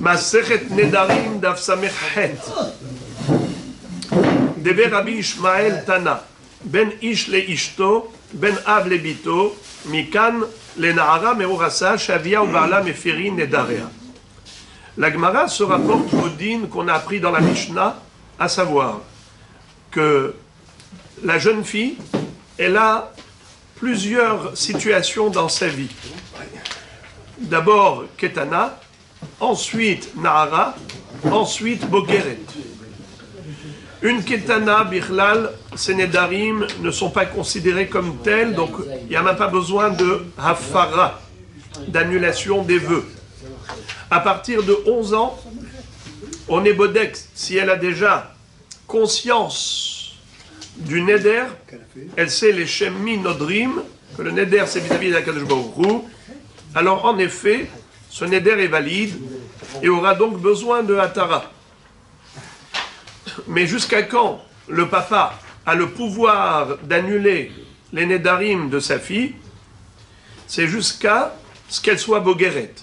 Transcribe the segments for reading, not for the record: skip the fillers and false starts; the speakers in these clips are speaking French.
Masechet Nedarim Daf Samech Het. Dever Rabbi Ishmael Tana, ben ish le ishto, ben av le bito, mikan le nahara meorasa, shavia ou barla mefiri nedarea. La Gemara se rapporte au din qu'on a appris dans la Mishnah, à savoir que la jeune fille, elle a plusieurs situations dans sa vie. D'abord Ketana, ensuite Nahara, ensuite Bogeret. Une Ketana, Bichlal, ces Nedarim ne sont pas considérés comme tels, donc il n'y a même pas besoin de Hafara, d'annulation des vœux. À partir de 11 ans, on est Bodek, si elle a déjà conscience du Neder, elle sait les Shemmi Nodrim, que le Neder c'est vis-à-vis de la Kadosh Baruch Hu, alors en effet, ce Neder est valide et aura donc besoin de Hatara. Mais jusqu'à quand le papa a le pouvoir d'annuler les Nedarim de sa fille? C'est jusqu'à ce qu'elle soit Bogeret,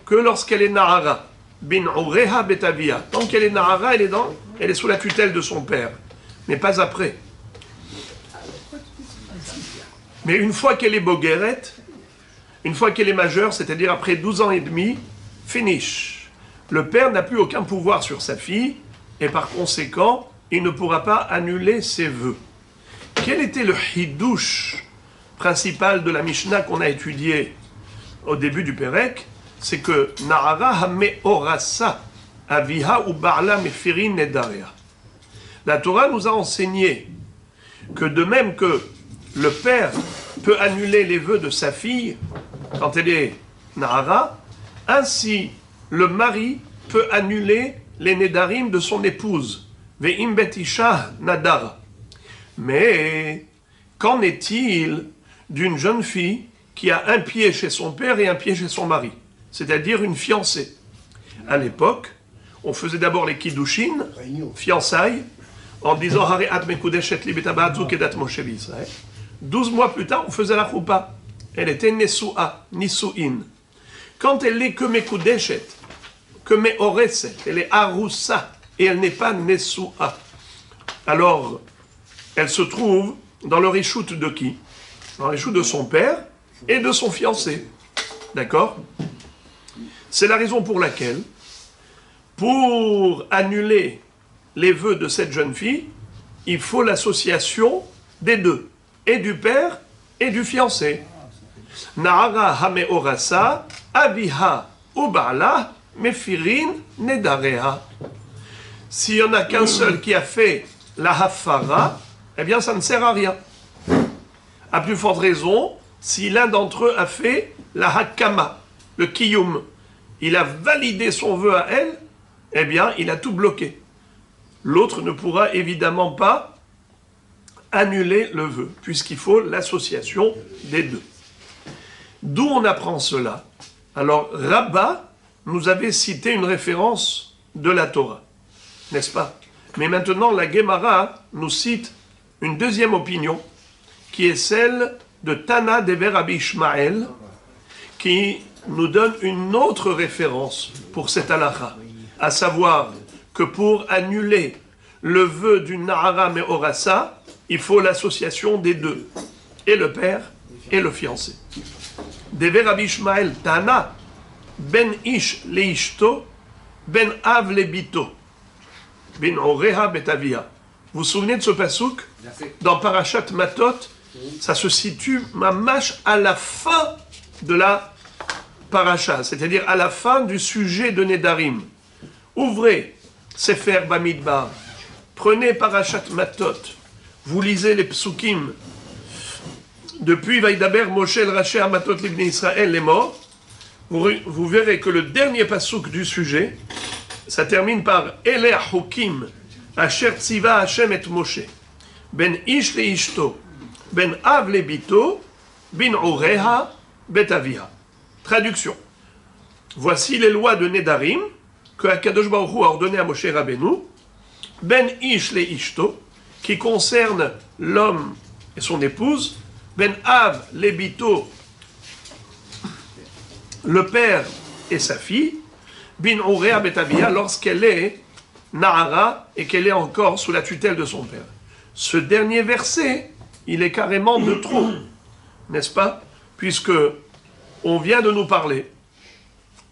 que lorsqu'elle est Nahara, bin Ureha betavia. Tant qu'elle est Nahara, elle est sous la tutelle de son père, mais pas après. Mais une fois qu'elle est Bogeret, une fois qu'elle est majeure, c'est-à-dire après 12 ans et demi, finish. Le père n'a plus aucun pouvoir sur sa fille, et par conséquent, il ne pourra pas annuler ses vœux. Quel était le hidouche principal de la Mishnah qu'on a étudié au début du Pérec? C'est que Nahara hameorasa aviha ou barla mefirin nedarea. La Torah nous a enseigné que de même que le père peut annuler les vœux de sa fille quand elle est Nahara, ainsi le mari peut annuler les Nedarim de son épouse. Ve'im bet isha nadara. Mais qu'en est-il d'une jeune fille qui a un pied chez son père et un pied chez son mari, c'est-à-dire une fiancée? À l'époque, on faisait d'abord les kiddushin, fiançailles, en disant Hareat mekudeshet li betabazu kedat Moshe b'Israël. 12 mois plus tard, on faisait la choupa. Elle était Nesua, Nisuin. Quand elle n'est que Mekudeshet, que Meoreset, elle est Aroussa, et elle n'est pas Nesua. Alors, elle se trouve dans le reshoot de qui? Dans le reshoot de son père et de son fiancé. D'accord? C'est la raison pour laquelle, pour annuler les vœux de cette jeune fille, il faut l'association des deux, et du père et du fiancé. Nahara hameorasa, aviha ubala, mefirin nedarea. S'il n'y en a qu'un seul qui a fait la hafara, eh bien ça ne sert à rien. À plus forte raison, si l'un d'entre eux a fait la hakama, le kiyum, il a validé son vœu à elle, eh bien il a tout bloqué. L'autre ne pourra évidemment pas annuler le vœu, puisqu'il faut l'association des deux. D'où on apprend cela? Alors, Rabba nous avait cité une référence de la Torah, n'est-ce pas? Mais maintenant, la Gemara nous cite une deuxième opinion, qui est celle de Tana Dever Rabbi Ishmael, qui nous donne une autre référence pour cette halakha, à savoir que pour annuler le vœu du Nahara Meorasa, il faut l'association des deux, et le père et le fiancé. Dever Rabbi Ishmael Tana, ben ish le ishto, ben av le bito, ben oreha betavia. Vous vous souvenez de ce pasouk? Dans Parashat Matot, ça se situe mamash à la fin de la paracha, c'est-à-dire à la fin du sujet de Nedarim. Ouvrez Sefer Bamidbar, prenez Parashat Matot, vous lisez les psukim. Depuis Vaïdaber Moshe el Raché Amatot Libni Israël les morts, vous verrez que le dernier pasouk du sujet, ça termine par Ele Hukim, Asher Tziva Hashem et Moshe, Ben Ish le Ishto, Ben Av le Bito, Bin Ureha Betavia. Traduction. Voici les lois de Nedarim que Akadosh Baruch Hu a ordonné à Moshe Rabbeinu, Ben Ish le Ishto, qui concerne l'homme et son épouse, Ben Av le Bito, le père et sa fille, bin Urea betavia, lorsqu'elle est Nahara et qu'elle est encore sous la tutelle de son père. Ce dernier verset, il est carrément de trop, n'est-ce pas? Puisque on vient de nous parler,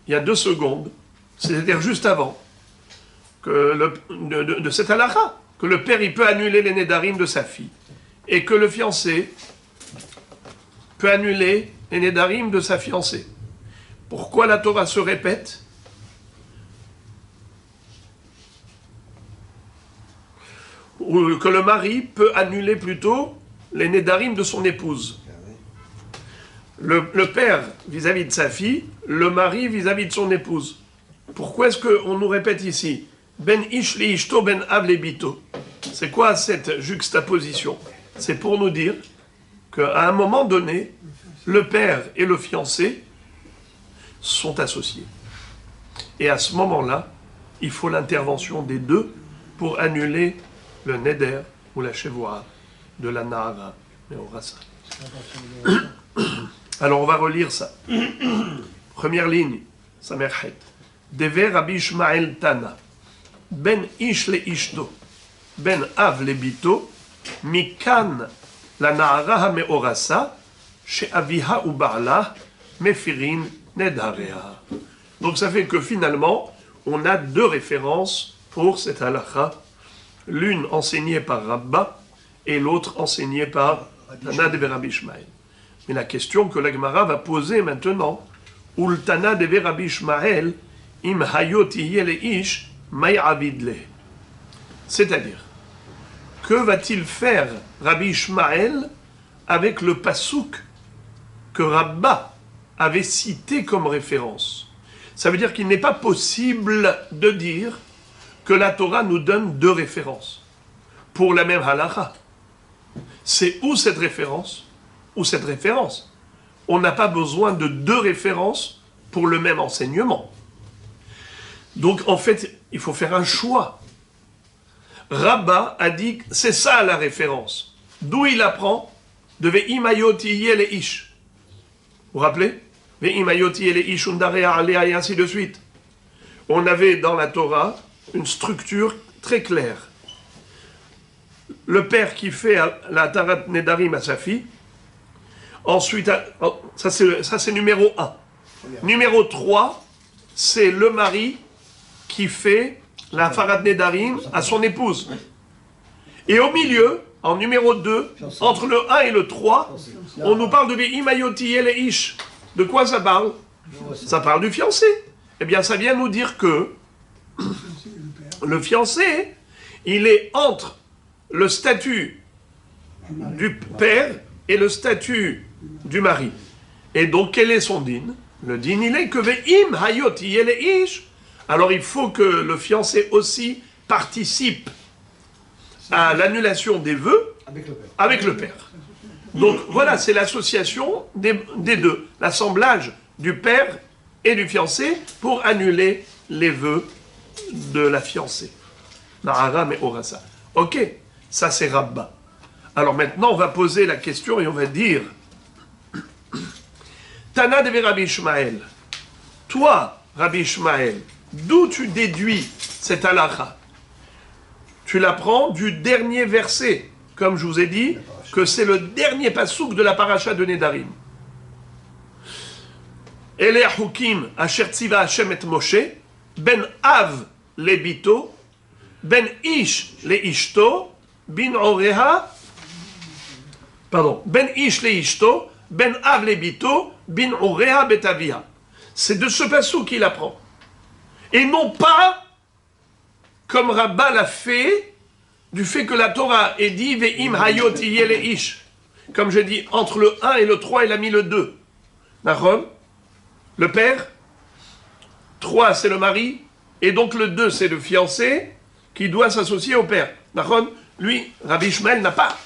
il y a 2 secondes, c'est-à-dire juste avant, que de cette halakha, que le père il peut annuler les nédarim de sa fille, et que le fiancé peut annuler les nédarim de sa fiancée. Pourquoi la Torah se répète? Ou que le mari peut annuler plutôt les nédarim de son épouse. Le père vis-à-vis de sa fille, le mari vis-à-vis de son épouse. Pourquoi est-ce qu'on nous répète ici Ben ish li ishto, ben av le bito? C'est quoi cette juxtaposition? C'est pour nous dire qu'à un moment donné, le père et le fiancé sont associés. Et à ce moment-là, il faut l'intervention des deux pour annuler le neder ou la chevoa de la nahara meorasa. Alors on va relire ça. Première ligne, Samerhet. Dever Rabbi Ishmael Tana, ben ish le ishto, ben av le bito, mikan la nahara meorasa, chez aviha ou barla, mefirin nedarea. Donc ça fait que finalement, on a 2 références pour cette halakha, l'une enseignée par Rabba et l'autre enseignée par Tana de Rabbi Ishmael. Mais la question que la Gemara va poser maintenant, Ul Tana de Rabbi Ishmael, im hayot le ish may avidle. C'est-à-dire, que va-t-il faire Rabbi Ishmael avec le pasouk que Rabba avait cité comme référence? Ça veut dire qu'il n'est pas possible de dire que la Torah nous donne 2 références pour la même halakha. C'est ou cette référence, ou cette référence. On n'a pas besoin de 2 références pour le même enseignement. Donc en fait, il faut faire un choix. Rabba a dit que c'est ça la référence. D'où il apprend? De Ve'imayoti yele ish. Vous vous rappelez? Ve'imayoti yele ish undarea alea et ainsi de suite. On avait dans la Torah une structure très claire. Le père qui fait la tarat nedarim à sa fille. Ensuite, ça c'est numéro 1. Numéro 3, c'est le mari qui fait la farat nedarim à son épouse. Et au milieu, en numéro 2, entre le 1 et le 3, on nous parle de Imayoti et ish. De quoi ça parle? Ça parle du fiancé. Eh bien, ça vient nous dire que le fiancé, il est entre le statut du père et le statut du mari. Et donc, quel est son din? Le din, il est que ve'im hayot yele ish. Alors, il faut que le fiancé aussi participe à l'annulation des vœux avec le père. Donc, voilà, c'est l'association des deux, l'assemblage du père et du fiancé pour annuler les vœux de la fiancée. Nahara et Orasa. Ok, ça c'est Rabba. Alors maintenant, on va poser la question et on va dire Tana de Rabbi Ishmael, toi, Rabbi Ishmael, d'où tu déduis cette halakha? Tu l'apprends du dernier verset, comme je vous ai dit, que c'est le dernier pasouk de la paracha de Nedarim. Ele Hukim asher tziva Hashem et Moshe, ben av le bito, ben ish le ishto, ben oreha, pardon, ben ish le ishto, ben av le bito, bin oreha betavia. C'est de ce pasouk qu'il apprend. Et non pas, comme Rabba l'a fait, du fait que la Torah est dit ve'im hayot yele ish. Comme je dis, entre le 1 et le 3, il a mis le 2. Nahom, le père, 3 c'est le mari, et donc le 2 c'est le fiancé qui doit s'associer au père. Nahom, lui, Rabbi Ishmael n'a pas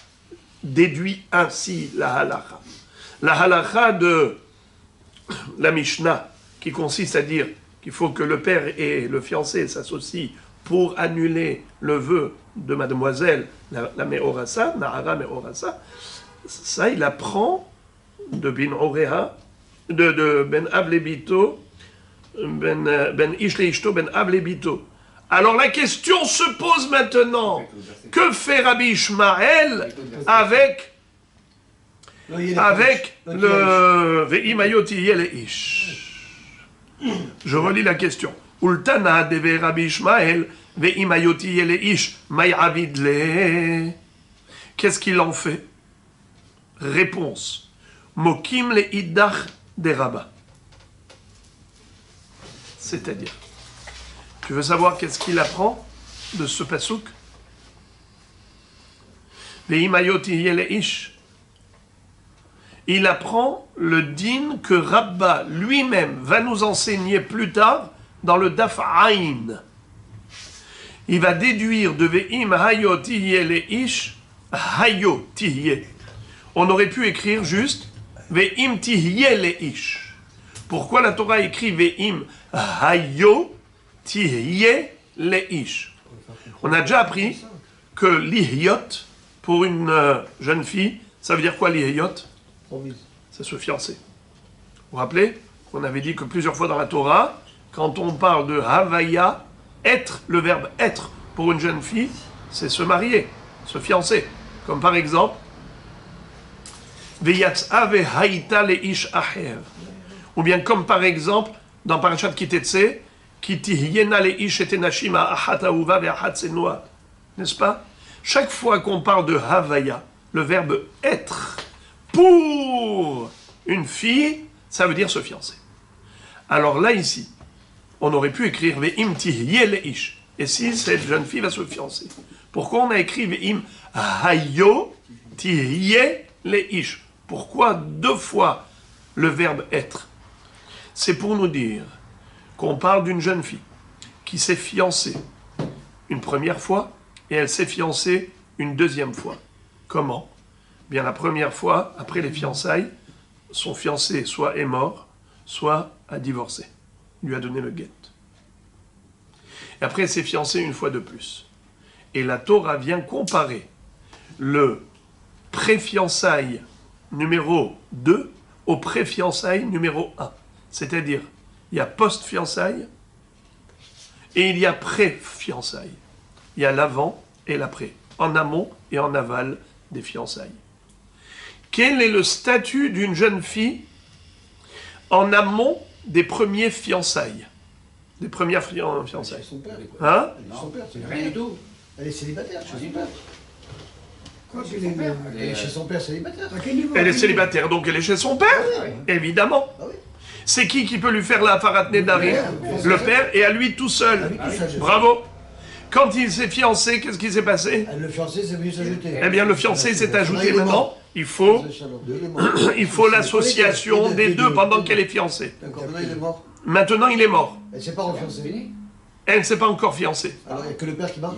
déduit ainsi la halakha. La halakha de la Mishnah, qui consiste à dire qu'il faut que le père et le fiancé s'associent pour annuler le vœu de mademoiselle, la Meorasa, Nahara Meorasa, ça il apprend de Ben Oreha, de Ben Avlebito, ben ish le ishto, ben av le bito. Alors la question se pose maintenant. Que fait Rabbi Ishmael avec le Ve'imayot le ish? Je relis la question. Ultana deve Rabbi Ishmael Ve'imayot le ish mayavid le. Qu'est-ce qu'il en fait? Réponse. Mokim le iddach des rabbins. C'est-à-dire, tu veux savoir qu'est-ce qu'il apprend de ce pasouk? Il apprend le din que Rabba lui-même va nous enseigner plus tard dans le Daf Aïn. Il va déduire de Ve'im hayo tihye le ish, hayo tihye. On aurait pu écrire juste Ve'im tihye le ish. Pourquoi la Torah écrit Ve'im hayo tihye le ish? On a déjà appris que l'ihyot, pour une jeune fille, ça veut dire quoi l'ihyot? C'est se fiancer. Vous vous rappelez qu'on avait dit que plusieurs fois dans la Torah, quand on parle de havaya, être, le verbe être pour une jeune fille, c'est se marier, se fiancer. Comme par exemple, Veyatsa vehaïta le ish acher. Ou bien comme par exemple, dans Parashat Kitetse, Kitihyena le ish et nashima achat ahuva ve'achat senua. N'est-ce pas? Chaque fois qu'on parle de havaya, le verbe être, pour une fille, ça veut dire se fiancer. Alors là, ici, on aurait pu écrire Ve'im tihye le ish. Et si cette jeune fille va se fiancer, pourquoi on a écrit Ve'im hayo tihye le ish? Pourquoi deux fois le verbe être? C'est pour nous dire qu'on parle d'une jeune fille qui s'est fiancée une première fois et elle s'est fiancée une deuxième fois. Comment? Bien, la première fois, après les fiançailles, son fiancé soit est mort, soit a divorcé. Il lui a donné le guet. Et après, elle s'est fiancée une fois de plus. Et la Torah vient comparer le pré-fiançailles numéro 2 au pré-fiançailles numéro 1. C'est-à-dire, il y a post-fiançailles et il y a pré-fiançailles. Il y a l'avant et l'après, en amont et en aval des fiançailles. Quel est le statut d'une jeune fille en amont des premiers fiançailles? Des premières fiançailles. Son père. Hein? Son père, c'est Rien du tout. Elle est célibataire chez son père. Quoi, chez son père? Elle est chez son père célibataire. À quel niveau? Elle est célibataire, donc elle est chez son père, évidemment. Ah oui. C'est qui peut lui faire la farat nedarim? Le père, et à lui tout seul. À lui tout seul. Bravo. Quand il s'est fiancé, qu'est-ce qui s'est passé? Le fiancé s'est venu s'ajouter. Eh bien, le fiancé s'est ajouté il est maintenant. mort. Il faut, Il est mort. il faut l'association des deux pendant qu'elle est fiancée. D'accord, maintenant il est mort. Maintenant, il est mort. Elle s'est pas refiancée. Elle ne s'est pas encore fiancée. Alors il n'y a que le père qui marche.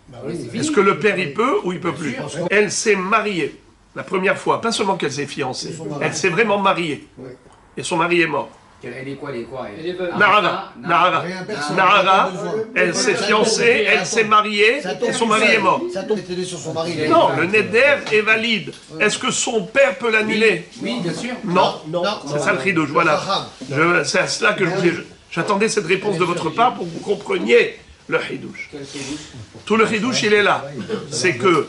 Bah oui, c'est Est-ce fini. que le père, il peut ou il peut plus? Bien sûr. Elle s'est mariée la première fois. Pas seulement qu'elle s'est fiancée. Elle s'est vraiment mariée. Ouais. Et son mari est mort. Elle est quoi? Elle est quoi? Elle est veuve. Nahara. Nahara. Rien, personne. Nahara, Pas besoin. elle s'est Ça fiancée, tombe. elle s'est mariée, Ça tombe et son tout mari seul. est mort. Ça tombe était sur son mari. il est Non, mort. le neder est valide. Est-ce que son père peut l'annuler? Oui, bien sûr. Non. Non. C'est ça le chidouche, voilà. Haram. C'est à cela que je voulais... J'attendais cette réponse de votre part pour que vous compreniez le chidouche. Quel chidouche? Tout le chidouche, il est là. C'est que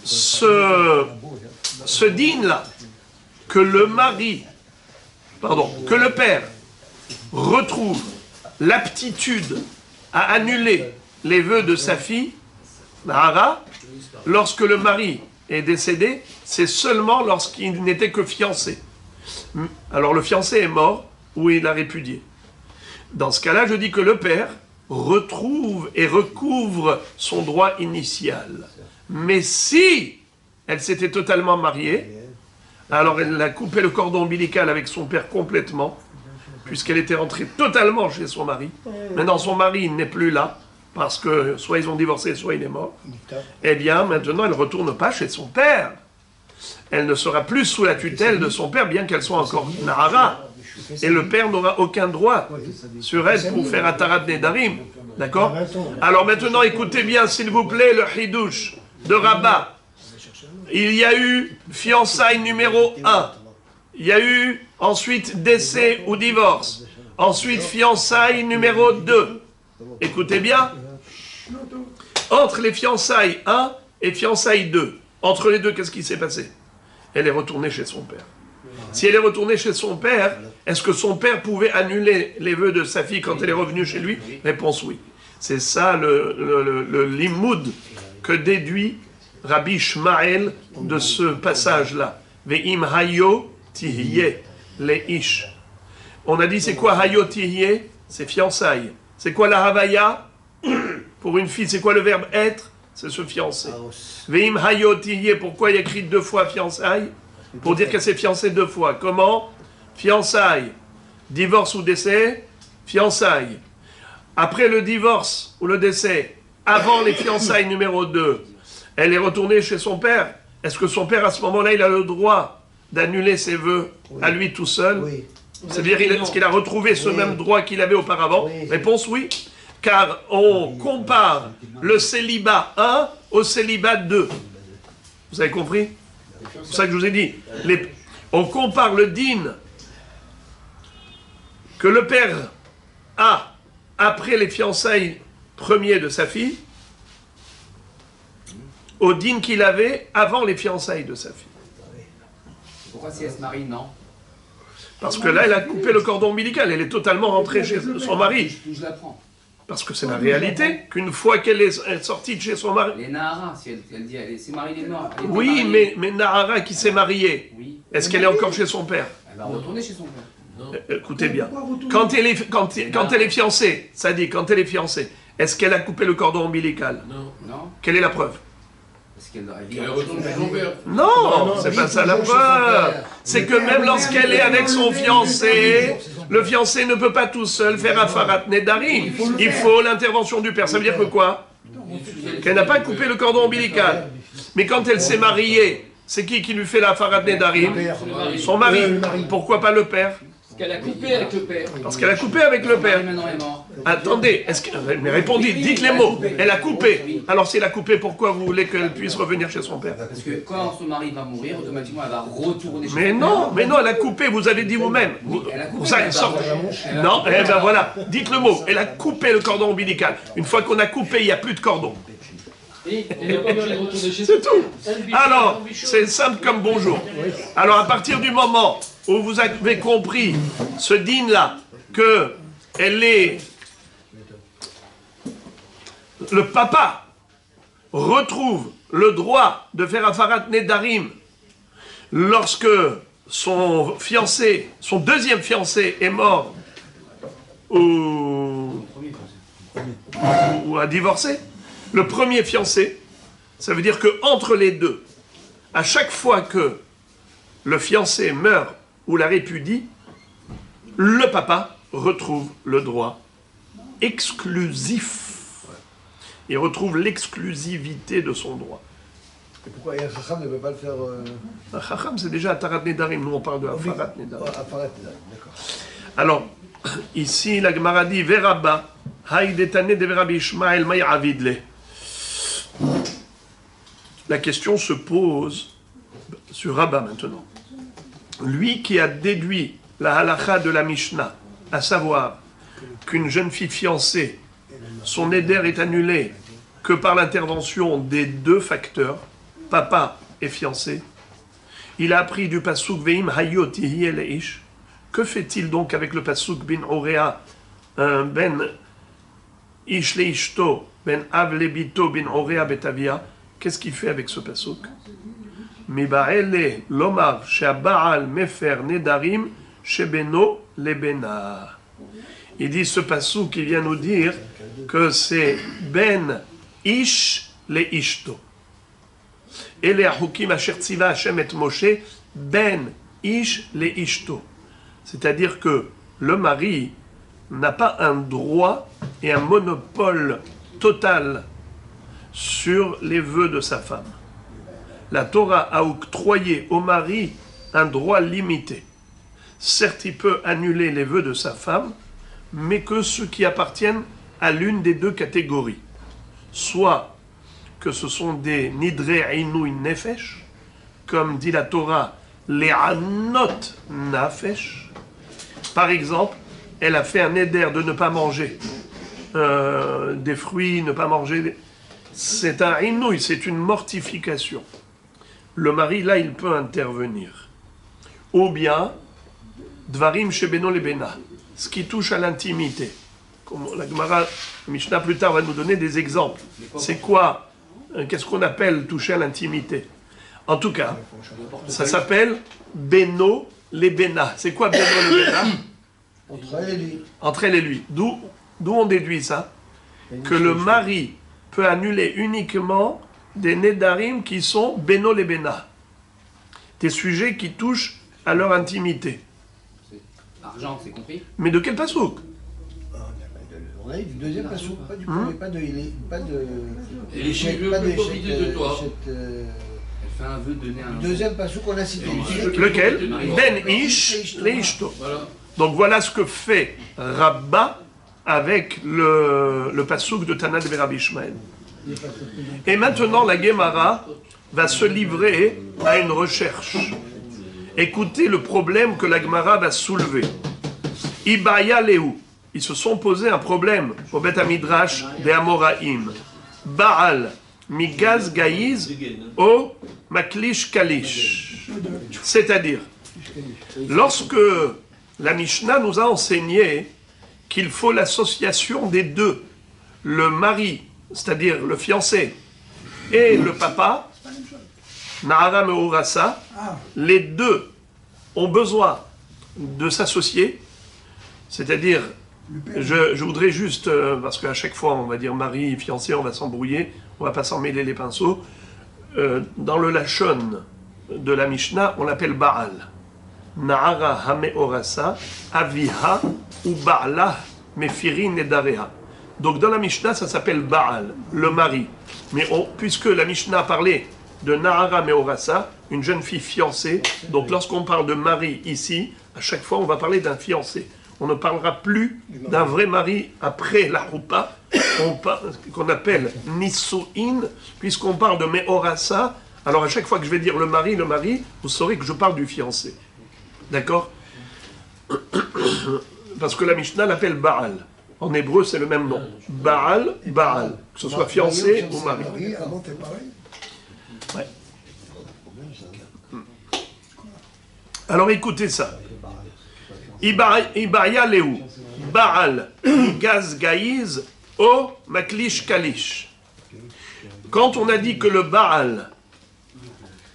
ce dîne-là, que le mari, que le père retrouve l'aptitude à annuler les vœux de sa fille, Nahara, lorsque le mari est décédé, c'est seulement lorsqu'il n'était que fiancé. Alors le fiancé est mort ou il a répudié. Dans ce cas-là, je dis que le père retrouve et recouvre son droit initial. Mais si elle s'était totalement mariée, alors elle a coupé le cordon ombilical avec son père complètement, puisqu'elle était rentrée totalement chez son mari. Maintenant, son mari n'est plus là, parce que soit ils ont divorcé, soit il est mort. Eh bien, maintenant, elle ne retourne pas chez son père. Elle ne sera plus sous la tutelle de son père, bien qu'elle soit encore Nahara. Et le père n'aura aucun droit sur elle pour faire Atarat Nedarim. D'accord? Alors maintenant, écoutez bien, s'il vous plaît, le Hidouche de Rabat. Il y a eu fiançailles numéro 1. Il y a eu ensuite décès ou divorce. Ensuite, fiançailles numéro 2. Écoutez bien. Entre les fiançailles 1 et fiançailles 2, entre les deux, qu'est-ce qui s'est passé? Elle est retournée chez son père. Si elle est retournée chez son père, est-ce que son père pouvait annuler les vœux de sa fille quand elle est revenue chez lui? Réponse oui. C'est ça le limoud que déduit Rabbi Shmael de ce passage-là. Ve'im hayo tihye leish. On a dit c'est quoi hayo tihye? C'est fiançailles. C'est quoi la havaya? Pour une fille, c'est quoi le verbe être? C'est se fiancer. Ve'im hayo tihye, pourquoi il y a écrit 2 fois fiançailles? Pour dire qu'elle s'est fiancée 2 fois. Comment? Fiançailles. Divorce ou décès? Fiançailles. Après le divorce ou le décès, avant les fiançailles numéro 2, elle est retournée chez son père. Est-ce que son père, à ce moment-là, il a le droit d'annuler ses vœux à lui tout seul? Oui. C'est-à-dire, est-ce qu'il a retrouvé ce même droit qu'il avait auparavant? Réponse oui. Car on compare le célibat 1 au célibat 2. Vous avez compris? C'est pour ça que je vous ai dit. On compare le din que le père a après les fiançailles premiers de sa fille au din qu'il avait avant les fiançailles de sa fille. Pourquoi si elle se marie, non? Parce que là, elle a coupé le cordon ombilical. Elle est totalement rentrée chez son mari. Je l'apprends. Parce que c'est la réalité, qu'une fois qu'elle est sortie de chez son mari... Les Nahara, si elle dit elle s'est mariée, elle est morte. Elle était Oui, mariée. mais Nahara qui s'est mariée, Oui. est-ce qu'elle est encore chez son père? Elle va retourner chez son père. Écoutez bien. Quand elle est fiancée, ça dit, quand elle est fiancée, est-ce qu'elle a coupé le cordon ombilical? Non. Quelle est la preuve? Parce qu'elle vit Elle retourne chez son père. Non, c'est pas ça la preuve. C'est que même lorsqu'elle est avec son fiancé, le fiancé ne peut pas tout seul faire Afarat Nedarim. Il faut l'intervention du père. Ça veut dire que quoi? Qu'elle n'a pas coupé le cordon ombilical. Mais quand elle s'est mariée, c'est qui lui fait la Afarat Nedarim? Son mari. Pourquoi pas le père? Parce qu'elle a coupé avec le père. Parce qu'elle a coupé avec le père. Maintenant elle est morte. Attendez, mais répondez, dites les mots. Elle a coupé. Alors si elle a coupé, pourquoi vous voulez qu'elle puisse revenir chez son père? Parce que quand son mari va mourir, automatiquement elle va retourner chez Mais son non, elle a coupé, vous avez dit vous-même. Elle a coupé. Pour ça, elle sort. Non, eh ben voilà, dites le mot. Elle a coupé le cordon ombilical. Une fois qu'on a coupé, il n'y a plus de cordon. Et elle n'a pas besoin de retourner chez C'est tout. Alors, c'est simple comme bonjour. Alors, à partir du moment où vous avez compris ce dîne-là, que elle est... Le papa retrouve le droit de faire Afarat Nedarim lorsque son fiancé, son deuxième fiancé est mort ou a divorcé. Le premier fiancé, ça veut dire que entre les deux, à chaque fois que le fiancé meurt ou la répudie, le papa retrouve le droit exclusif. Il retrouve l'exclusivité de son droit. Et pourquoi un Chacham ne peut pas le faire Un Chacham, c'est déjà Atarat Nedarim. Nous, on parle de Afarat Nedarim. Afarat Nedarim, d'accord. Alors, ici, la Gemara dit Verabba, Haïdetane de Verabi Ishmael Maï Avidle. La question se pose sur Rabba maintenant. Lui qui a déduit la halakha de la Mishnah, à savoir qu'une jeune fille fiancée, son éder est annulé que par l'intervention des deux facteurs, papa et fiancé, il a appris du pasuk Veim Hayot Yihye Leish. Que fait-il donc avec le pasuk bin Orea, ben Ish Leishto, ben Av Lebito bin Orea Betavia? Qu'est-ce qu'il fait avec ce pasuk? Miba'ele lomar she'abaal mefer nedarim shebeno lebena. Il dit ce pasuk qui vient nous dire que c'est ben ish le ishto. Et les ahukim asher tziva Hashem et Moshe ben ish le ishto. C'est-à-dire que le mari n'a pas un droit et un monopole total sur les vœux de sa femme. La Torah a octroyé au mari un droit limité. Certes, il peut annuler les vœux de sa femme, mais que ceux qui appartiennent à l'une des deux catégories. Soit que ce sont des nidre inouï nefesh, comme dit la Torah, les anot nafesh. Par exemple, elle a fait un neder de ne pas manger des fruits, ne pas manger... C'est un inouï, c'est une mortification. Le mari, là, il peut intervenir. Ou bien, dvarim shebeno lebena, ce qui touche à l'intimité. Comme la Gemara, la Mishnah plus tard va nous donner des exemples. C'est quoi? Qu'est-ce qu'on appelle toucher à l'intimité? En tout cas, ça s'appelle beno lebena. C'est quoi beno lebena? Entre elle et lui. Entre elle et lui. D'où on déduit ça? Que le mari peut annuler uniquement des nedarim qui sont beno lebena. Des sujets qui touchent à leur intimité. Argent, c'est compris? Mais de quel pasouk? On a eu du deuxième passou, pas du premier, pas de... Pas de Et les cheveux pas de peuvent profiter de toi. Elle fait un vœu de donner un... deuxième passou qu'on a cité. Lequel? Ben ish leishto. Voilà. Donc voilà ce que fait Rabba avec le pasouk de Tana de Rabbi Ishmael. Et maintenant la Gemara va se livrer à une recherche. Écoutez le problème que la Gemara va soulever. Ibaya Lehu. Ils se sont posé un problème au Beth Midrash des Amoraïm. Baal, Migaz Gaïz, O Maklish Kalish. C'est-à-dire, lorsque la Mishnah nous a enseigné qu'il faut l'association des deux, le mari, c'est-à-dire le fiancé, et le papa, Nahara Meurasa, les deux ont besoin de s'associer, c'est-à-dire, je voudrais juste, parce qu'à chaque fois on va dire mari, fiancé, on va s'embrouiller, on va pas s'en mêler les pinceaux, dans le Lachon de la Mishnah, on l'appelle Baal. Nahara Hameorasa, Aviha ou Baala Mefiri Nedareha. Donc dans la Mishnah, ça s'appelle Baal, le mari. Mais puisque la Mishnah parlait de Nahara Meorasa, une jeune fille fiancée, donc lorsqu'on parle de mari ici, à chaque fois on va parler d'un fiancé. On ne parlera plus d'un vrai mari après la roupa, qu'on appelle Nisu'in, puisqu'on parle de Meorasa. Alors à chaque fois que je vais dire le mari, vous saurez que je parle du fiancé. D'accord? Parce que la Mishnah l'appelle Baal. En hébreu, c'est le même nom. Baal, Baal. Que ce soit fiancé ou mari. Avant, t'es pareil. Ouais. Alors écoutez ça. Ibaya Lehu. Baal, Gaz Gaïz, O Maklish Kalish. Quand on a dit que le Baal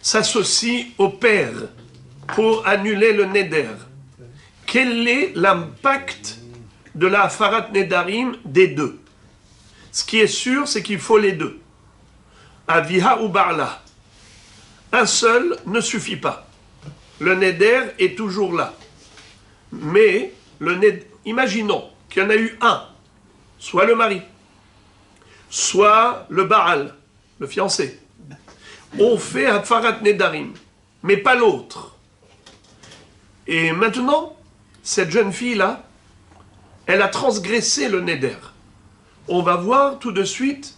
s'associe au père pour annuler le neder, quel est l'impact de la Hafarat Nedarim des deux? Ce qui est sûr, c'est qu'il faut les deux. Aviha ou Barla. Un seul ne suffit pas. Le neder est toujours là. Mais, imaginons qu'il y en a eu un, soit le mari, soit le Baal, le fiancé. On fait Hafarat Nedarim, mais pas l'autre. Et maintenant, cette jeune fille-là, elle a transgressé le neder. On va voir tout de suite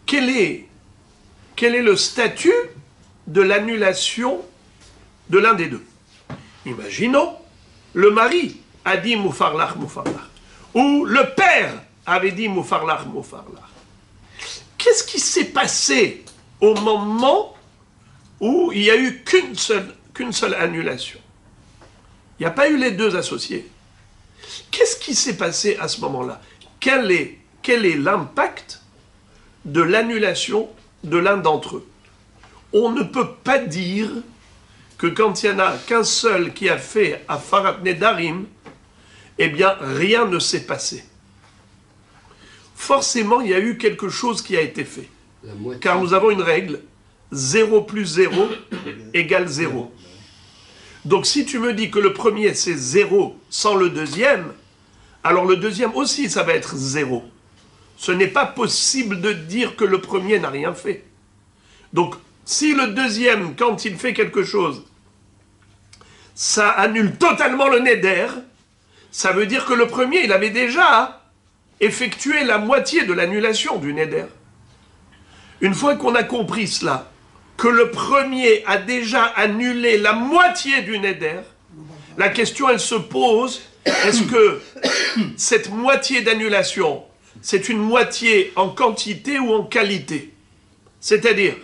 quel est le statut de l'annulation de l'un des deux. Imaginons, le mari a dit Moufarlach, Moufarlach, ou le père avait dit Moufarlach, Moufarlach. Qu'est-ce qui s'est passé au moment où il n'y a eu qu'une seule annulation? Il n'y a pas eu les deux associés. Qu'est-ce qui s'est passé à ce moment-là? Quel est l'impact de l'annulation de l'un d'entre eux? On ne peut pas dire que quand il n'y en a qu'un seul qui a fait Hafarat Nedarim, eh bien rien ne s'est passé. Forcément, il y a eu quelque chose qui a été fait. Car nous avons une règle, 0 plus 0 égale 0. Donc si tu me dis que le premier c'est 0 sans le deuxième, alors le deuxième aussi ça va être 0. Ce n'est pas possible de dire que le premier n'a rien fait. Donc si le deuxième, quand il fait quelque chose, ça annule totalement le neder, ça veut dire que le premier il avait déjà effectué la moitié de l'annulation du neder. Une fois qu'on a compris cela, que le premier a déjà annulé la moitié du neder, la question, elle se pose, est-ce que cette moitié d'annulation, c'est une moitié en quantité ou en qualité? C'est-à-dire,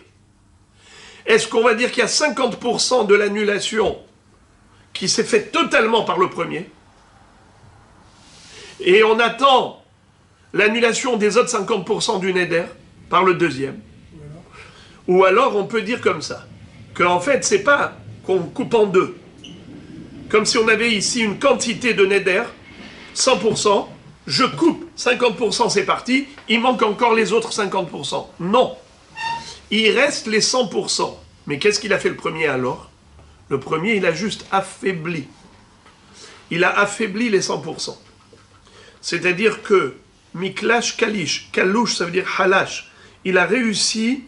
est-ce qu'on va dire qu'il y a 50% de l'annulation qui s'est faite totalement par le premier, et on attend l'annulation des autres 50% du neder par le deuxième? Ou alors on peut dire comme ça, qu'en fait c'est pas qu'on coupe en deux, comme si on avait ici une quantité de neder, 100%, je coupe, 50% c'est parti, il manque encore les autres 50%. Non, il reste les 100%. Mais qu'est-ce qu'il a fait le premier alors? Le premier, il a juste affaibli. Il a affaibli les 100%. C'est-à-dire que Miklash Kalish, Kalouche, ça veut dire Halash, il a réussi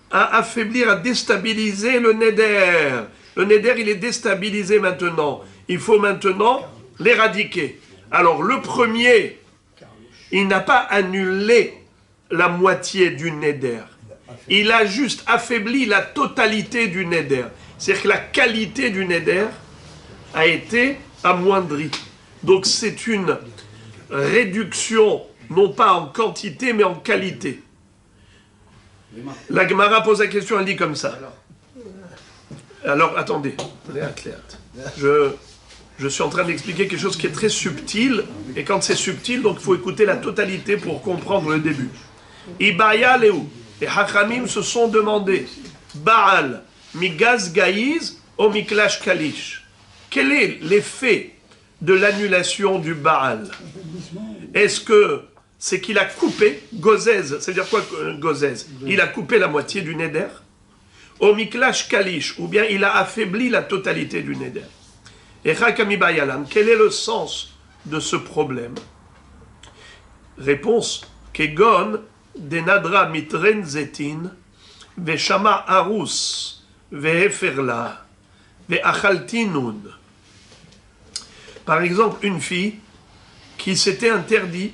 à affaiblir, à déstabiliser le Neder. Le Neder, il est déstabilisé maintenant. Il faut maintenant l'éradiquer. Alors le premier, il n'a pas annulé la moitié du Neder. Il a juste affaibli la totalité du Neder. C'est-à-dire que la qualité du Neder a été amoindrie. Donc c'est une réduction, non pas en quantité, mais en qualité. La Gemara pose la question, elle dit comme ça. Alors, attendez. Je suis en train d'expliquer quelque chose qui est très subtil, et quand c'est subtil, donc il faut écouter la totalité pour comprendre le début. Ibaya Léou. Les Hachamim se sont demandé, Baal, Migaz Gaïz ou Miklash Kalish? Quel est l'effet de l'annulation du Baal? Est-ce que c'est qu'il a coupé, Gozez, c'est-à-dire quoi Gozez? Il a coupé la moitié du Neder? Ou Miklash Kalish, ou bien il a affaibli la totalité du Neder? Et Chakami Bayalan, quel est le sens de ce problème? Réponse, Kegon, Denadra mitren zetin, veshama arus, veheferla, veachaltinun. Par exemple, une fille qui s'était interdit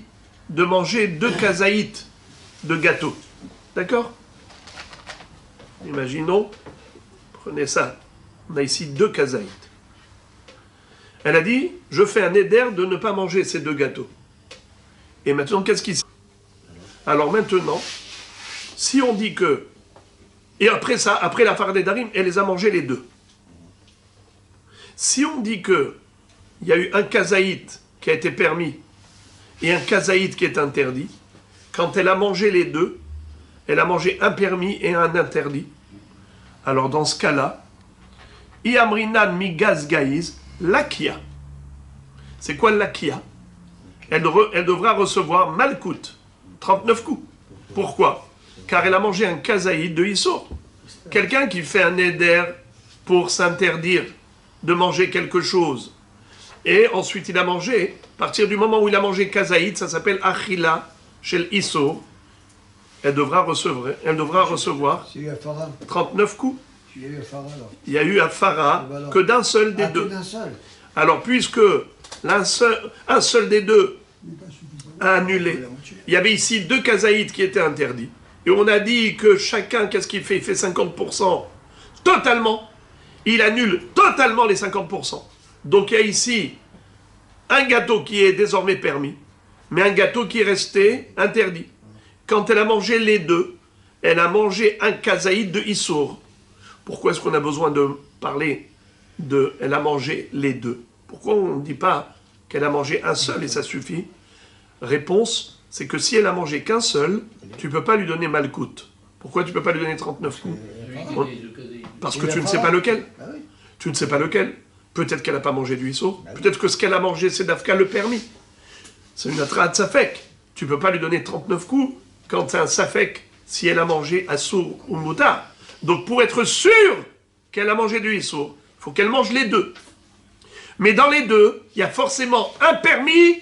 de manger 2 kazaïtes de gâteau. D'accord? Imaginons, prenez ça, on a ici 2 kazaïtes. Elle a dit, je fais un éder de ne pas manger ces 2 gâteaux. Et maintenant, qu'est-ce qui se passe? Alors maintenant, si on dit que, et après ça, après la Farah Nedarim, elle les a mangés les 2. Si on dit que il y a eu un kazaït qui a été permis et un kazaït qui est interdit, quand elle a mangé les 2, elle a mangé un permis et un interdit. Alors dans ce cas-là, Iamrinan migaz gaïz, lakia. C'est quoi lakia? Elle devra recevoir malkout, 39 coups. Pourquoi? Car elle a mangé un kazaïd de Issour. Quelqu'un qui fait un éder pour s'interdire de manger quelque chose, et ensuite il a mangé, à partir du moment où il a mangé kazaïd, ça s'appelle achila chez l'Issour, elle devra recevoir 39 coups. Il y a eu à Farah que d'un seul des deux. Alors puisque un seul des deux a annulé, il y avait ici 2 kazaïds qui étaient interdits. Et on a dit que chacun, qu'est-ce qu'il fait? Il fait 50% totalement. Il annule totalement les 50%. Donc il y a ici un gâteau qui est désormais permis, mais un gâteau qui est resté interdit. Quand elle a mangé les 2, elle a mangé un kazaïd de Issour. Pourquoi est-ce qu'on a besoin de parler de « elle a mangé les 2 » Pourquoi on ne dit pas qu'elle a mangé un seul et ça suffit? Réponse, c'est que si elle a mangé qu'un seul, tu ne peux pas lui donner malkout. Pourquoi tu ne peux pas lui donner 39 coups? Parce que tu ne sais pas lequel. Tu ne sais pas lequel. Peut-être qu'elle n'a pas mangé du Issour. Peut-être que ce qu'elle a mangé, c'est d'Afka le permis. C'est une attrape de Safek. Tu ne peux pas lui donner 39 coups quand c'est un Safek si elle a mangé Assour ou Moutar. Donc pour être sûr qu'elle a mangé du Issour, il faut qu'elle mange les 2. Mais dans les 2, il y a forcément un permis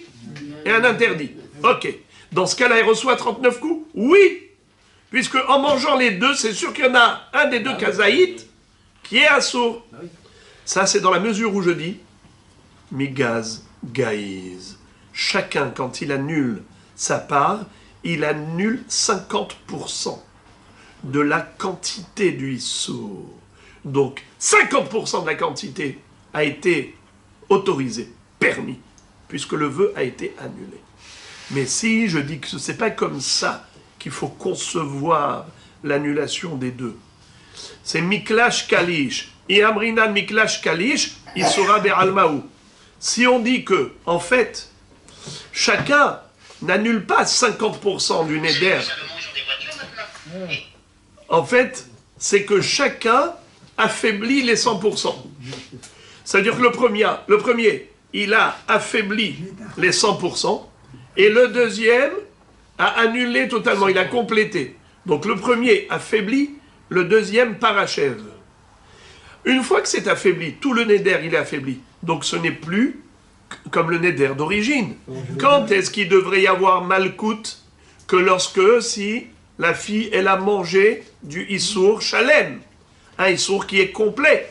et un interdit. Ok. Dans ce cas-là, elle reçoit 39 coups? Oui. Puisque en mangeant les 2, c'est sûr qu'il y en a un des 2 kazaïtes qui est Assour. Ça, c'est dans la mesure où je dis Migaz Gaïz. Chacun, quand il annule sa part, il annule 50% de la quantité du Issour. Donc, 50% de la quantité a été autorisé, permis, puisque le vœu a été annulé. Mais si je dis que ce n'est pas comme ça qu'il faut concevoir l'annulation des deux, c'est Miklash Kalish, et Amrinan Miklash Kalish, il sera Be'almaou. Si on dit que, en fait, chacun n'annule pas 50% du neder, en fait, c'est que chacun affaiblit les 100%. C'est-à-dire que le premier, il a affaibli les 100%, et le deuxième a annulé totalement, il a complété. Donc le premier affaiblit, le deuxième parachève. Une fois que c'est affaibli, tout le neder, il est affaibli. Donc ce n'est plus comme le neder d'origine. Quand est-ce qu'il devrait y avoir malkout que lorsque, si la fille, elle a mangé du issour shalem, un issour qui est complet.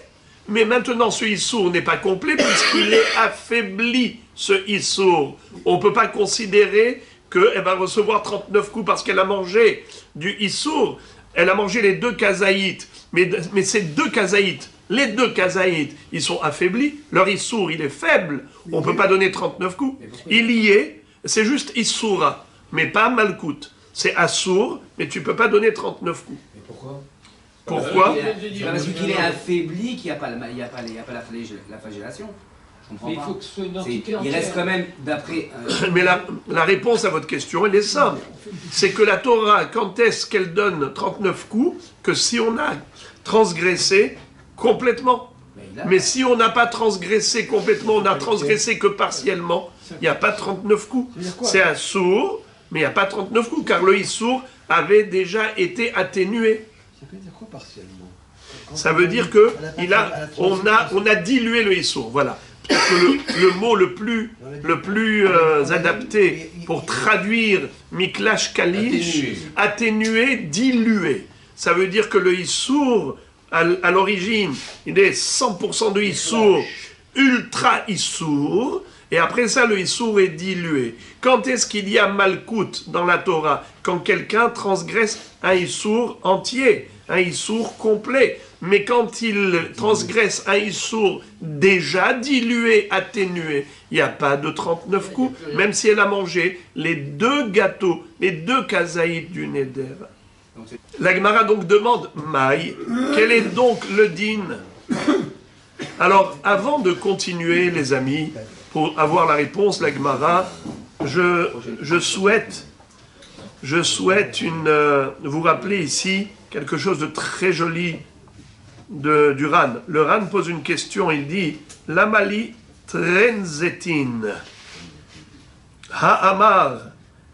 Mais maintenant, ce issour n'est pas complet puisqu'il est affaibli, ce issour. On ne peut pas considérer qu'elle va recevoir 39 coups parce qu'elle a mangé du issour. Elle a mangé les 2 kazaïtes. Mais ces 2 kazaïtes, les 2 kazaïtes, ils sont affaiblis. Leur issour, il est faible. On ne peut pas donner 39 coups. Il y est, c'est juste issoura, mais pas malkout. C'est assour, mais tu ne peux pas donner 39 coups. Mais pourquoi? Pourquoi? C'est pas parce qu'il est affaibli qu'il n'y a pas, la flagellation. Je comprends Mais il pas. faut que ce soit une C'est- entité il entière. reste quand même, d'après... Mais la réponse à votre question, elle est simple. C'est que la Torah, quand est-ce qu'elle donne 39 coups? Que si on a transgressé complètement. Mais si on n'a pas transgressé complètement, on a transgressé que partiellement, il n'y a pas 39 coups. C'est un sourd, mais il n'y a pas 39 coups, car le issour avait déjà été atténué. Ça veut dire quoi partiellement? Ça veut dire que on a dilué le issour. Voilà. Peut-être que le mot le plus adapté pour traduire Miklash Kalish, atténué, dilué. Ça veut dire que le issour, à l'origine, il est 100% de issour, ultra issour, et après ça, le issour est dilué. Quand est-ce qu'il y a malkout dans la Torah? Quand quelqu'un transgresse un issour entier, un issour complet. Mais quand il transgresse un issour déjà dilué, atténué, il n'y a pas de 39 coups, même si elle a mangé les 2 gâteaux, les 2 kazaïs du neder. La Gemara donc demande, Maï, quel est donc le din? Alors, avant de continuer, les amis, pour avoir la réponse, la Gemara, je souhaite vous rappeler ici quelque chose de très joli du Ran. Le Ran pose une question, il dit « Lamali trenzetin ha'amar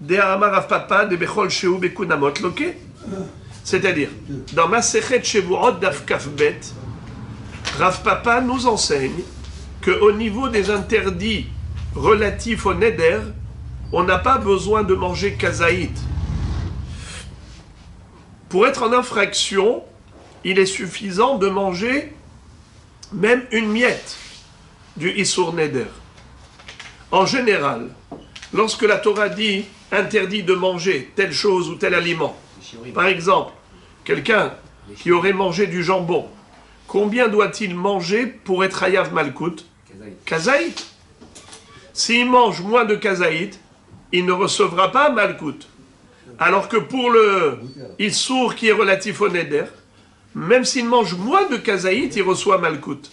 de ha'amar Rav Papa de bechol sheu bekunamot loke » C'est-à-dire, dans Masechet Shevuot Daf Kaf Bet, Rav Papa nous enseigne qu'au niveau des interdits relatifs au neder, on n'a pas besoin de manger kazaït. Pour être en infraction, il est suffisant de manger même une miette du Issour Neder. En général, lorsque la Torah dit interdit de manger telle chose ou tel aliment, par exemple, quelqu'un qui aurait mangé du jambon, combien doit-il manger pour être Hayav Malkout? Kazaït. S'il mange moins de kazaït, il ne recevra pas Malkout. Alors que pour le Issour qui est relatif au Neder, même s'il mange moins de kazaït, il reçoit Malkout.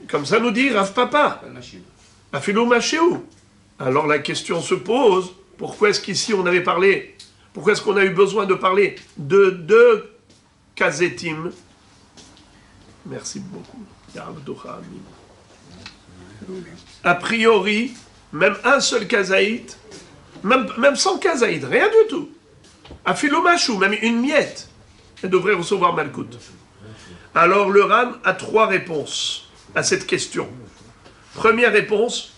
Comme ça nous dit Rav Papa. Afilou Machéou. Alors la question se pose, pourquoi est-ce qu'ici on avait parlé, pourquoi est-ce qu'on a eu besoin de parler de 2 kazetim? Merci beaucoup. A priori, même un seul kazaït, même sans kazaït, rien du tout. Afilou Machou, même une miette, elle devrait recevoir Malkout. Alors le Ran a 3 réponses à cette question. Première réponse,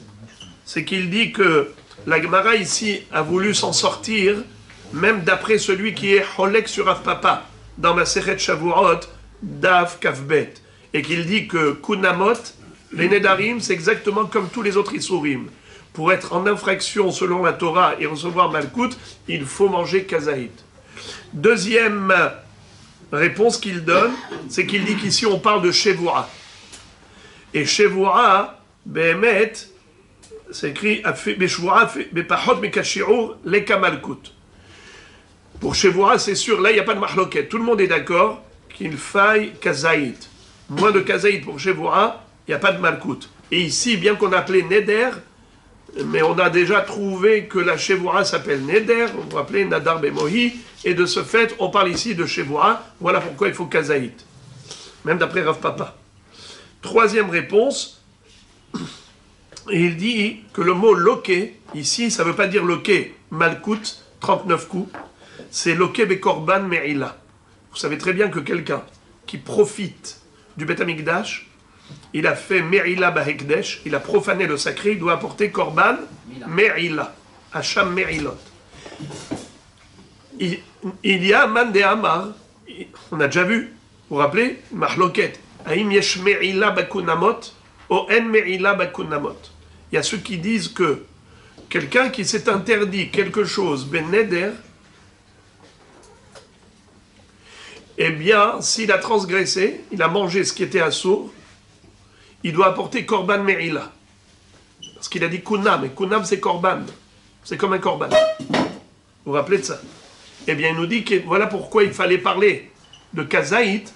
c'est qu'il dit que la Gemara ici a voulu s'en sortir, même d'après celui qui est Holek sur Rav Papa, dans Masechet Shavuot, Daf Kafbet, et qu'il dit que Kunamot, les Nedarim, c'est exactement comme tous les autres Issourim. Pour être en infraction selon la Torah et recevoir Malkout, il faut manger Kazaït. Deuxième réponse qu'il donne, c'est qu'il dit qu'ici on parle de Shevuah. Et Shevoura, Behemet, c'est écrit Beshvoura, Bepachot Mekashiur, Leka Malkut. Pour Shevoura, c'est sûr, là il n'y a pas de mahloket. Tout le monde est d'accord qu'il faille Kazaït. Moins de Kazaït pour Shevoura, il n'y a pas de Malkut. Et ici, bien qu'on appelait Neder, mais on a déjà trouvé que la Shevoura s'appelle Neder, on va appeler Nadar Bemohi, et de ce fait, on parle ici de Shevoura. Voilà pourquoi il faut Kazaït. Même d'après Rav Papa. Troisième réponse, il dit que le mot loqué, ici, ça ne veut pas dire loqué, malkout, 39 coups, c'est loqué bekorban me'ila. Vous savez très bien que quelqu'un qui profite du Beth Amikdash, il a fait me'ila bahekdesh, il a profané le sacré, il doit apporter korban me'ila, hacham me'ilot. Il y a man de Amar, on a déjà vu, vous vous rappelez, mahloket. Aïm yesh me'ila bakunamot, o en me'ila bakunamot. Il y a ceux qui disent que quelqu'un qui s'est interdit quelque chose, ben neder, eh bien, s'il a transgressé, il a mangé ce qui était assourd, il doit apporter korban me'ila. Parce qu'il a dit kunam, et kunam c'est korban. C'est comme un korban. Vous vous rappelez de ça? Eh bien, il nous dit que voilà pourquoi il fallait parler de kazaït,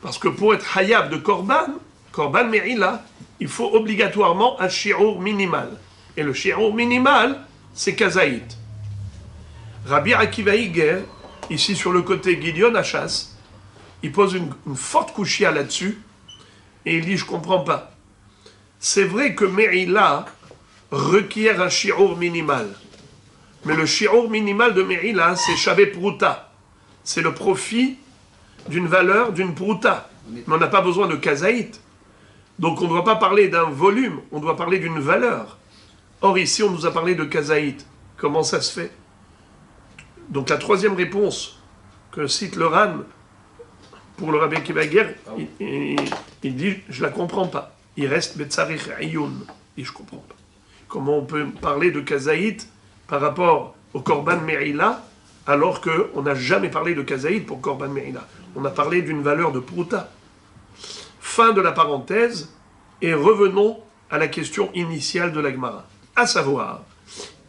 parce que pour être hayab de korban me'ila, il faut obligatoirement un shi'ur minimal. Et le shi'ur minimal, c'est kazaït. Rabbi Akiva Iger, ici sur le côté Gideon Hachas, il pose une forte couchia là-dessus, et il dit, je ne comprends pas. C'est vrai que me'ila requiert un shi'ur minimal. Mais le shi'ur minimal de me'ila, c'est shavé pruta. C'est le profit d'une valeur, d'une pruta. Mais on n'a pas besoin de kazaït. Donc on ne doit pas parler d'un volume, on doit parler d'une valeur. Or ici, on nous a parlé de kazaït. Comment ça se fait? Donc la troisième réponse que cite le Ran pour le Rabbi Akiva Iger, il dit, je la comprends pas. Il reste Betzarich Ayun. Et je comprends pas. Comment on peut parler de kazaït par rapport au Korban Me'ila, alors qu'on n'a jamais parlé de kazaït pour Korban Me'ila. On a parlé d'une valeur de pruta. Fin de la parenthèse, et revenons à la question initiale de la Gemara. À savoir,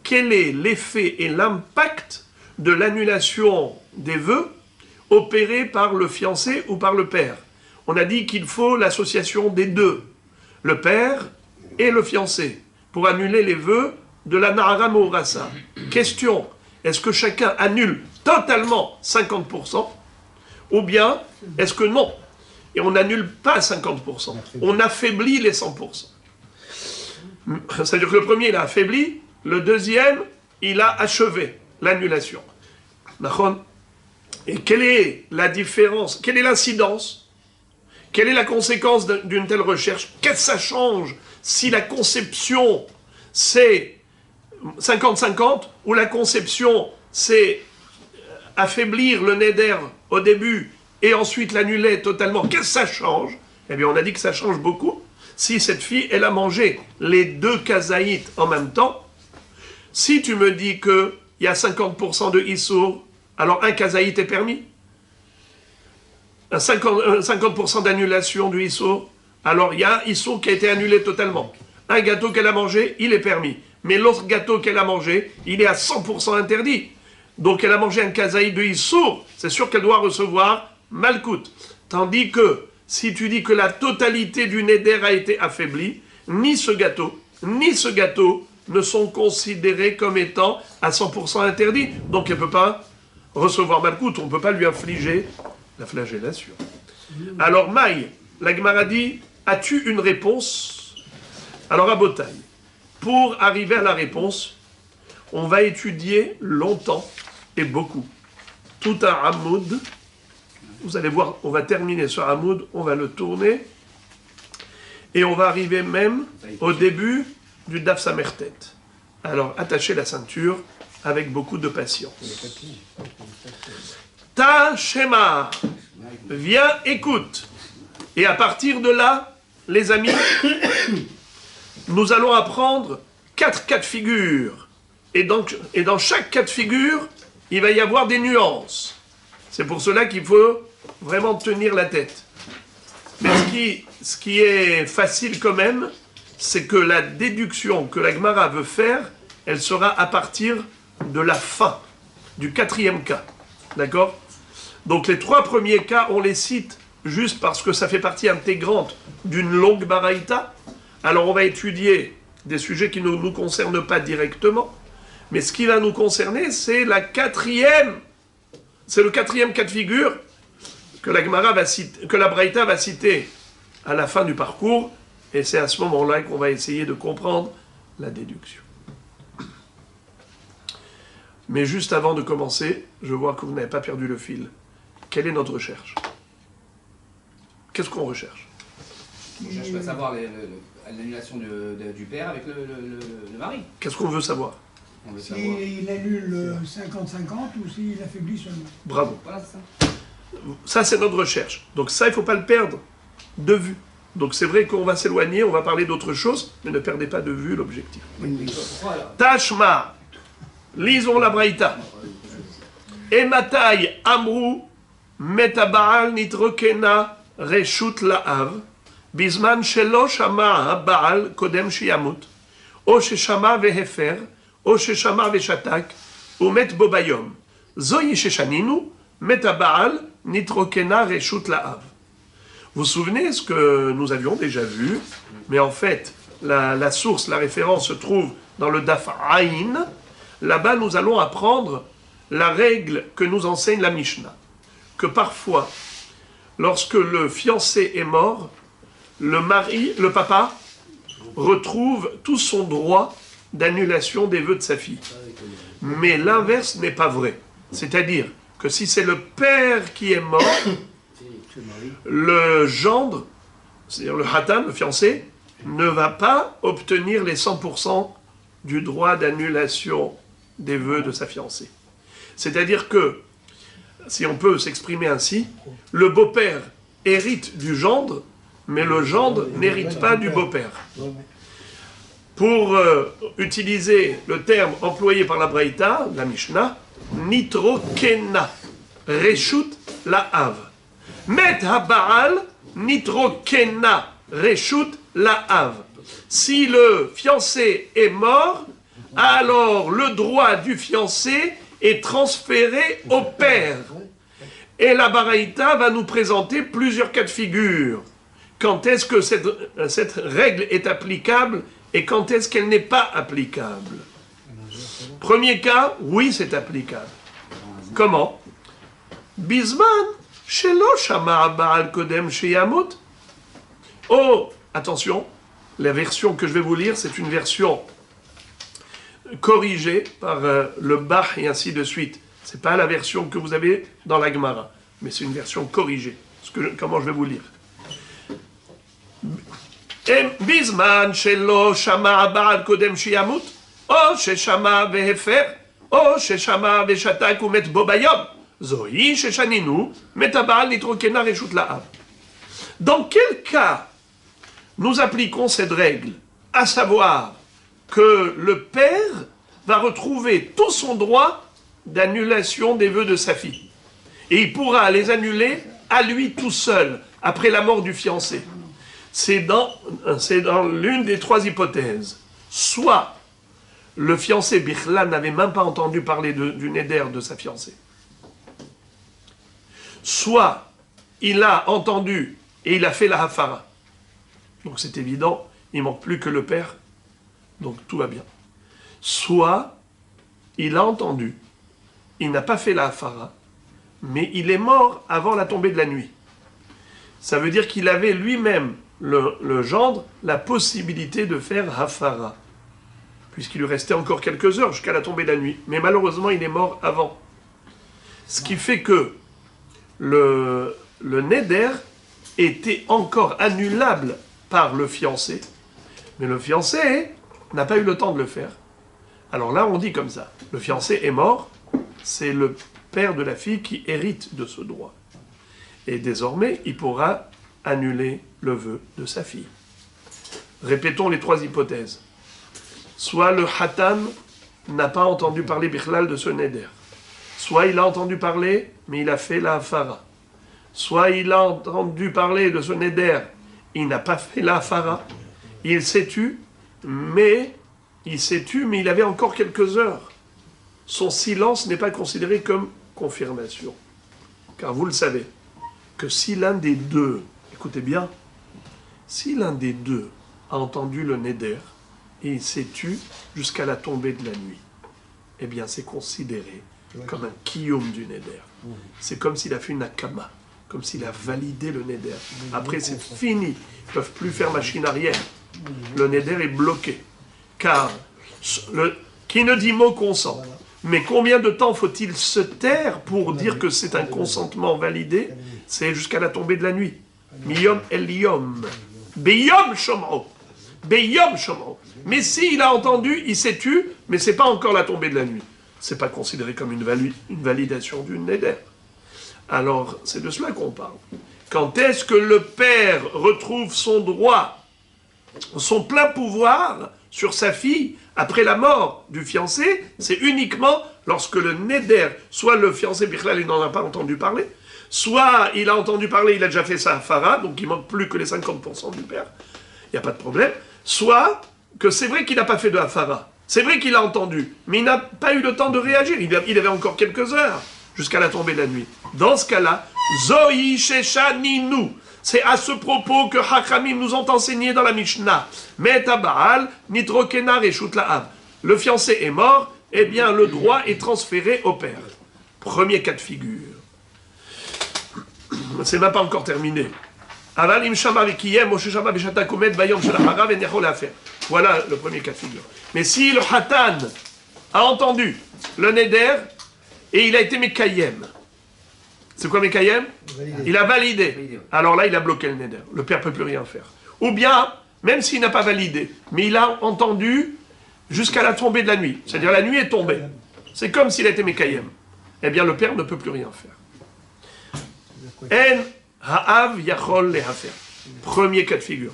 quel est l'effet et l'impact de l'annulation des vœux opérés par le fiancé ou par le père? On a dit qu'il faut l'association des deux, le père et le fiancé, pour annuler les vœux de la Nahara Mourassa. Question, est-ce que chacun annule totalement 50%, ou bien est-ce que non? Et on n'annule pas 50%, on affaiblit les 100%. C'est-à-dire que le premier, il a affaibli, le deuxième, il a achevé l'annulation. Et quelle est la différence, quelle est l'incidence, quelle est la conséquence d'une telle recherche? Qu'est-ce que ça change si la conception, c'est 50-50, ou la conception, c'est affaiblir le neder au début et ensuite l'annuler totalement? Qu'est-ce que ça change? Eh bien, on a dit que ça change beaucoup. Si cette fille, elle a mangé les deux kazaït en même temps, si tu me dis qu'il y a 50% de issour, alors un kazaït est permis. Un 50% d'annulation du issour, alors il y a un issour qui a été annulé totalement. Un gâteau qu'elle a mangé, il est permis. Mais l'autre gâteau qu'elle a mangé, il est à 100% interdit. Donc elle a mangé un kazaït de issour, c'est sûr qu'elle doit recevoir malkout. Tandis que, si tu dis que la totalité du neder a été affaiblie, ni ce gâteau ne sont considérés comme étant à 100% interdits. Donc elle ne peut pas recevoir malkout, on ne peut pas lui infliger la flagellation. Alors Maï, la Gemara dit, as-tu une réponse? Alors à Botaï, pour arriver à la réponse, on va étudier longtemps et beaucoup. Tout un Hamoud. Vous allez voir, on va terminer sur Hamoud, on va le tourner. Et on va arriver même au début du Daf Samertet. Alors, attachez la ceinture avec beaucoup de patience. Ta Shema, viens, écoute. Et à partir de là, les amis, nous allons apprendre 4 cas de figure. Et dans chaque cas de figure, il va y avoir des nuances. C'est pour cela qu'il faut vraiment tenir la tête. Mais ce qui est facile quand même, c'est que la déduction que la Gemara veut faire, elle sera à partir de la fin, du 4e cas. D'accord? Donc les 3 premiers cas, on les cite juste parce que ça fait partie intégrante d'une longue baraïta. Alors on va étudier des sujets qui ne nous concernent pas directement, mais ce qui va nous concerner, c'est le 4e cas de figure que la Gemara va citer, que la baraïta va citer à la fin du parcours, et c'est à ce moment-là qu'on va essayer de comprendre la déduction. Mais juste avant de commencer, je vois que vous n'avez pas perdu le fil. Quelle est notre recherche? Qu'est-ce qu'on recherche? On cherche à savoir l'annulation du père avec le mari. Qu'est-ce qu'on veut savoir? On veut savoir. S'il annule 50-50 ou s'il affaiblit seulement. Bravo. Voilà, c'est ça. Ça, c'est notre recherche. Donc ça, il ne faut pas le perdre de vue. Donc c'est vrai qu'on va s'éloigner, on va parler d'autre chose, mais ne perdez pas de vue l'objectif. Voilà. Tashma, lisons la braïta. Ematai amru metabaal nitrokena reshut la'av bizman shelo shama baal kodem shiyamut o sheshama vehefer o sheshama veshatak umet bobayom zoyi sheshaninu metabaal nitrokena reshut la'av. Vous vous souvenez ce que nous avions déjà vu, mais en fait, la source, la référence se trouve dans le Daf Aïn. Là-bas, nous allons apprendre la règle que nous enseigne la Mishnah, que parfois, lorsque le fiancé est mort, le papa, retrouve tout son droit d'annulation des vœux de sa fille. Mais l'inverse n'est pas vrai. C'est-à-dire que si c'est le père qui est mort, le gendre, c'est-à-dire le hatan, le fiancé, ne va pas obtenir les 100% du droit d'annulation des vœux de sa fiancée. C'est-à-dire que, si on peut s'exprimer ainsi, le beau-père hérite du gendre, mais le gendre n'hérite pas du beau-père. Pour utiliser le terme employé par la Braïta, la Mishnah, nitrokena, reshut la'av. Met ha-baal nitrokena reshut la'av. Si le fiancé est mort, alors le droit du fiancé est transféré au père. Et la Baraïta va nous présenter plusieurs cas de figure. Quand est-ce que cette règle est applicable et quand est-ce qu'elle n'est pas applicable? Premier cas, oui, c'est applicable. Comment? Bisman. Shelo shama baal kodem sheyamut. Oh, attention, la version que je vais vous lire, c'est une version corrigée par le Bach et ainsi de suite. C'est pas la version que vous avez dans la Gemara, mais c'est une version corrigée. Comment je vais vous lire? Bisman shelo shama baal kodem sheyamut. Oh, sheshama vehefer. Oh, sheshama veshatak umet bobayom. Zohi sheshaninu metabal nitrokena reshut la'av. Dans quel cas nous appliquons cette règle? À savoir que le père va retrouver tout son droit d'annulation des vœux de sa fille. Et il pourra les annuler à lui tout seul, après la mort du fiancé. C'est dans l'une des 3 hypothèses. Soit le fiancé Bichla n'avait même pas entendu parler du neder de sa fiancée. Soit il a entendu et il a fait la hafara. Donc c'est évident, il ne manque plus que le père, donc tout va bien. Soit il a entendu, il n'a pas fait la hafara, mais il est mort avant la tombée de la nuit. Ça veut dire qu'il avait lui-même, le gendre, la possibilité de faire hafara, puisqu'il lui restait encore quelques heures jusqu'à la tombée de la nuit. Mais malheureusement, il est mort avant. Ce qui fait que le neder était encore annulable par le fiancé, mais le fiancé n'a pas eu le temps de le faire. Alors là, on dit comme ça, le fiancé est mort, c'est le père de la fille qui hérite de ce droit. Et désormais, il pourra annuler le vœu de sa fille. Répétons les 3 hypothèses. Soit le hatan n'a pas entendu parler bichlal de ce neder. Soit il a entendu parler, mais il a fait la hafara. soit il a entendu parler de ce neder, il n'a pas fait la hafara, il s'est tu, mais il avait encore quelques heures. Son silence n'est pas considéré comme confirmation. Car vous le savez, que si l'un des deux, écoutez bien, si l'un des deux a entendu le neder et il s'est tu jusqu'à la tombée de la nuit, eh bien c'est considéré comme un kiyum du neder. C'est comme s'il a fait une akama, comme s'il a validé le neder. Après c'est fini, ils ne peuvent plus faire machine arrière. Le neder est bloqué. Car qui ne dit mot consent. Mais combien de temps faut-il se taire pour dire que c'est un consentement validé? C'est jusqu'à la tombée de la nuit. Miyom el yom. Beyom shomro. Beyom shomro. Mais s'il a entendu, il s'est tu, mais c'est pas encore la tombée de la nuit. C'est pas considéré comme une validation d'une neder. Alors, c'est de cela qu'on parle. Quand est-ce que le père retrouve son droit, son plein pouvoir sur sa fille après la mort du fiancé? C'est uniquement lorsque le neder, soit le fiancé Bichlal, il n'en a pas entendu parler, soit il a entendu parler, il a déjà fait sa hafara, donc il manque plus que les 50% du père, il n'y a pas de problème, soit que c'est vrai qu'il n'a pas fait de hafara, c'est vrai qu'il a entendu, mais il n'a pas eu le temps de réagir, il avait encore quelques heures jusqu'à la tombée de la nuit. Dans ce cas-là, Zohi Sheshaninu, c'est à ce propos que Hachamim nous ont enseigné dans la Mishnah. Meta Baal, Nitrokena Reshut La'av. Le fiancé est mort, eh bien le droit est transféré au père. Premier cas de figure. C'est même pas encore terminé. Voilà le premier cas de figure. Mais si le Hatan a entendu le Neder et il a été Mekayem, c'est quoi Mekayem? Il a validé. Alors là, il a bloqué le neder. Le père ne peut plus rien faire. Ou bien, même s'il n'a pas validé, mais il a entendu jusqu'à la tombée de la nuit. C'est-à-dire la nuit est tombée. C'est comme s'il était Mekayem. Eh bien, le père ne peut plus rien faire. En ha'av yachol lehafer. Premier cas de figure.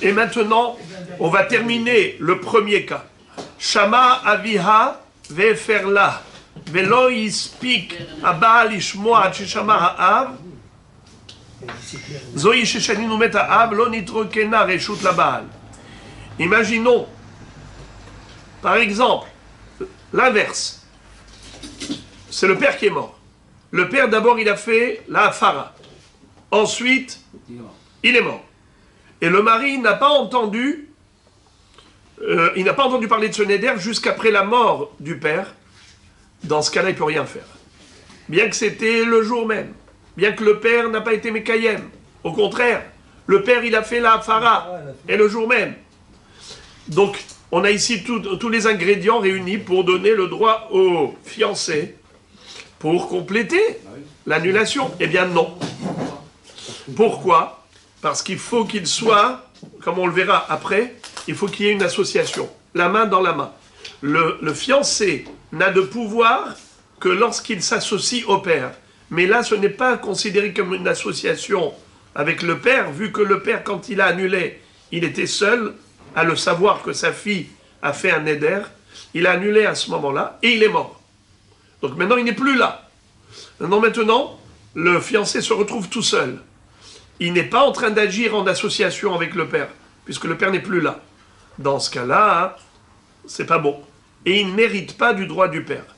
Et maintenant, on va terminer le premier cas. Shama aviha veferla. Velo yispik abal ishmoa ad sheshama ha'av zohi sheshaninu met ha'av lo nitrokena reshut labal. Imaginons, par exemple, l'inverse. C'est le père qui est mort. Le père, d'abord, il a fait la hafara. Ensuite, il est mort. Et le mari n'a pas entendu, parler de ce neder jusqu'après la mort du père. Dans ce cas-là, il ne peut rien faire. Bien que c'était le jour même. Bien que le père n'a pas été Mekayem. Au contraire, le père, il a fait la hafara. Et le jour même. Donc, on a ici tous les ingrédients réunis pour donner le droit au fiancé pour compléter l'annulation. Eh bien, non. Pourquoi? Parce qu'il faut qu'il soit, comme on le verra après, il faut qu'il y ait une association. La main dans la main. Le fiancé n'a de pouvoir que lorsqu'il s'associe au père. Mais là, ce n'est pas considéré comme une association avec le père, vu que le père, quand il a annulé, il était seul à le savoir que sa fille a fait un neder. Il a annulé à ce moment-là et il est mort. Donc maintenant, il n'est plus là. Maintenant, le fiancé se retrouve tout seul. Il n'est pas en train d'agir en association avec le père, puisque le père n'est plus là. Dans ce cas-là, c'est pas bon. Et il ne mérite pas du droit du père.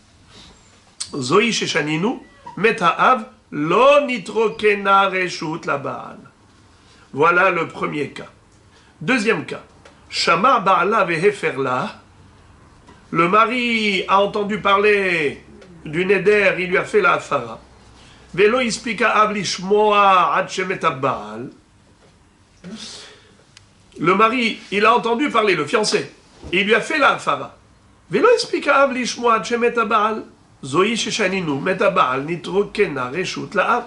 Zohi sheshaninu, meta'av, lo nitrokena reshut labal. Voilà le premier cas. Deuxième cas. Shama ba'ala veheferla. Le mari a entendu parler du neder, il lui a fait la hafara. Velo ispika av lishmoa ad shemet abal. Le mari, il a entendu parler, le fiancé, et il lui a fait la hafara. Velo ispika av lishmoa ad shemet abal. Zohi sheshaninu met abal nitrokena reshut la'av.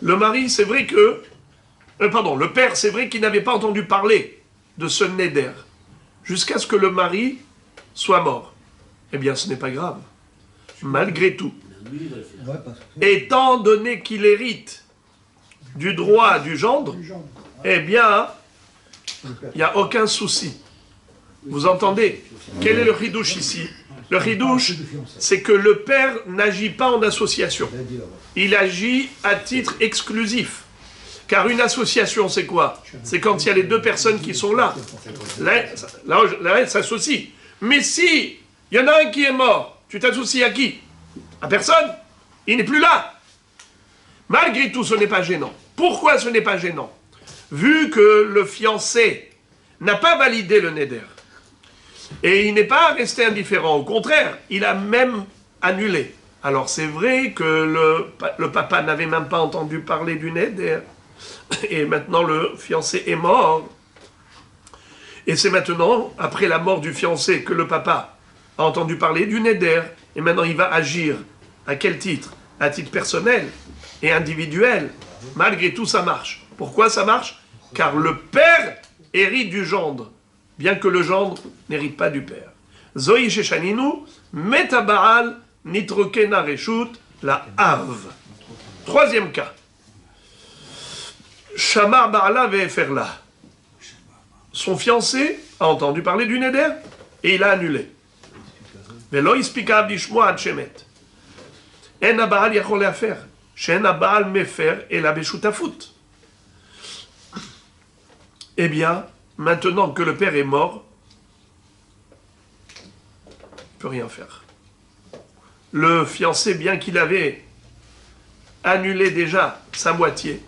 Le mari, c'est vrai que... le père, c'est vrai qu'il n'avait pas entendu parler de ce neder, jusqu'à ce que le mari soit mort. Eh bien, ce n'est pas grave. Malgré tout. Étant donné qu'il hérite du droit du gendre, eh bien, il n'y a aucun souci. Vous entendez? Quel est le chidouche ici? Le chidouche, c'est que le père n'agit pas en association. Il agit à titre exclusif. Car une association, c'est quoi? C'est quand il y a les deux personnes qui sont là. Là, elle s'associe. Mais si il y en a un qui est mort, tu t'associes à qui? À personne. Il n'est plus là. Malgré tout, ce n'est pas gênant. Pourquoi ce n'est pas gênant? Vu que le fiancé n'a pas validé le neder. Et il n'est pas resté indifférent. Au contraire, il a même annulé. Alors c'est vrai que le papa n'avait même pas entendu parler du neder. Et maintenant le fiancé est mort. Et c'est maintenant, après la mort du fiancé, que le papa a entendu parler du neder. Et maintenant il va agir. À quel titre? À titre personnel et individuel. Malgré tout, ça marche. Pourquoi ça marche? Car le père hérite du gendre, bien que le gendre n'hérite pas du père. Zoï Shechaninu, Metabaal, Nitrokena Reshut, la Hav. Troisième cas. Shamar Baala Ve'eferla. Son fiancé a entendu parler du neder et il a annulé. Velo ispika abdishmo ad shemet. En Baal yachol le'afer. Shen Baal mefer et la beshutafut. Eh bien, maintenant que le père est mort, il ne peut rien faire. Le fiancé, bien qu'il avait annulé déjà sa moitié,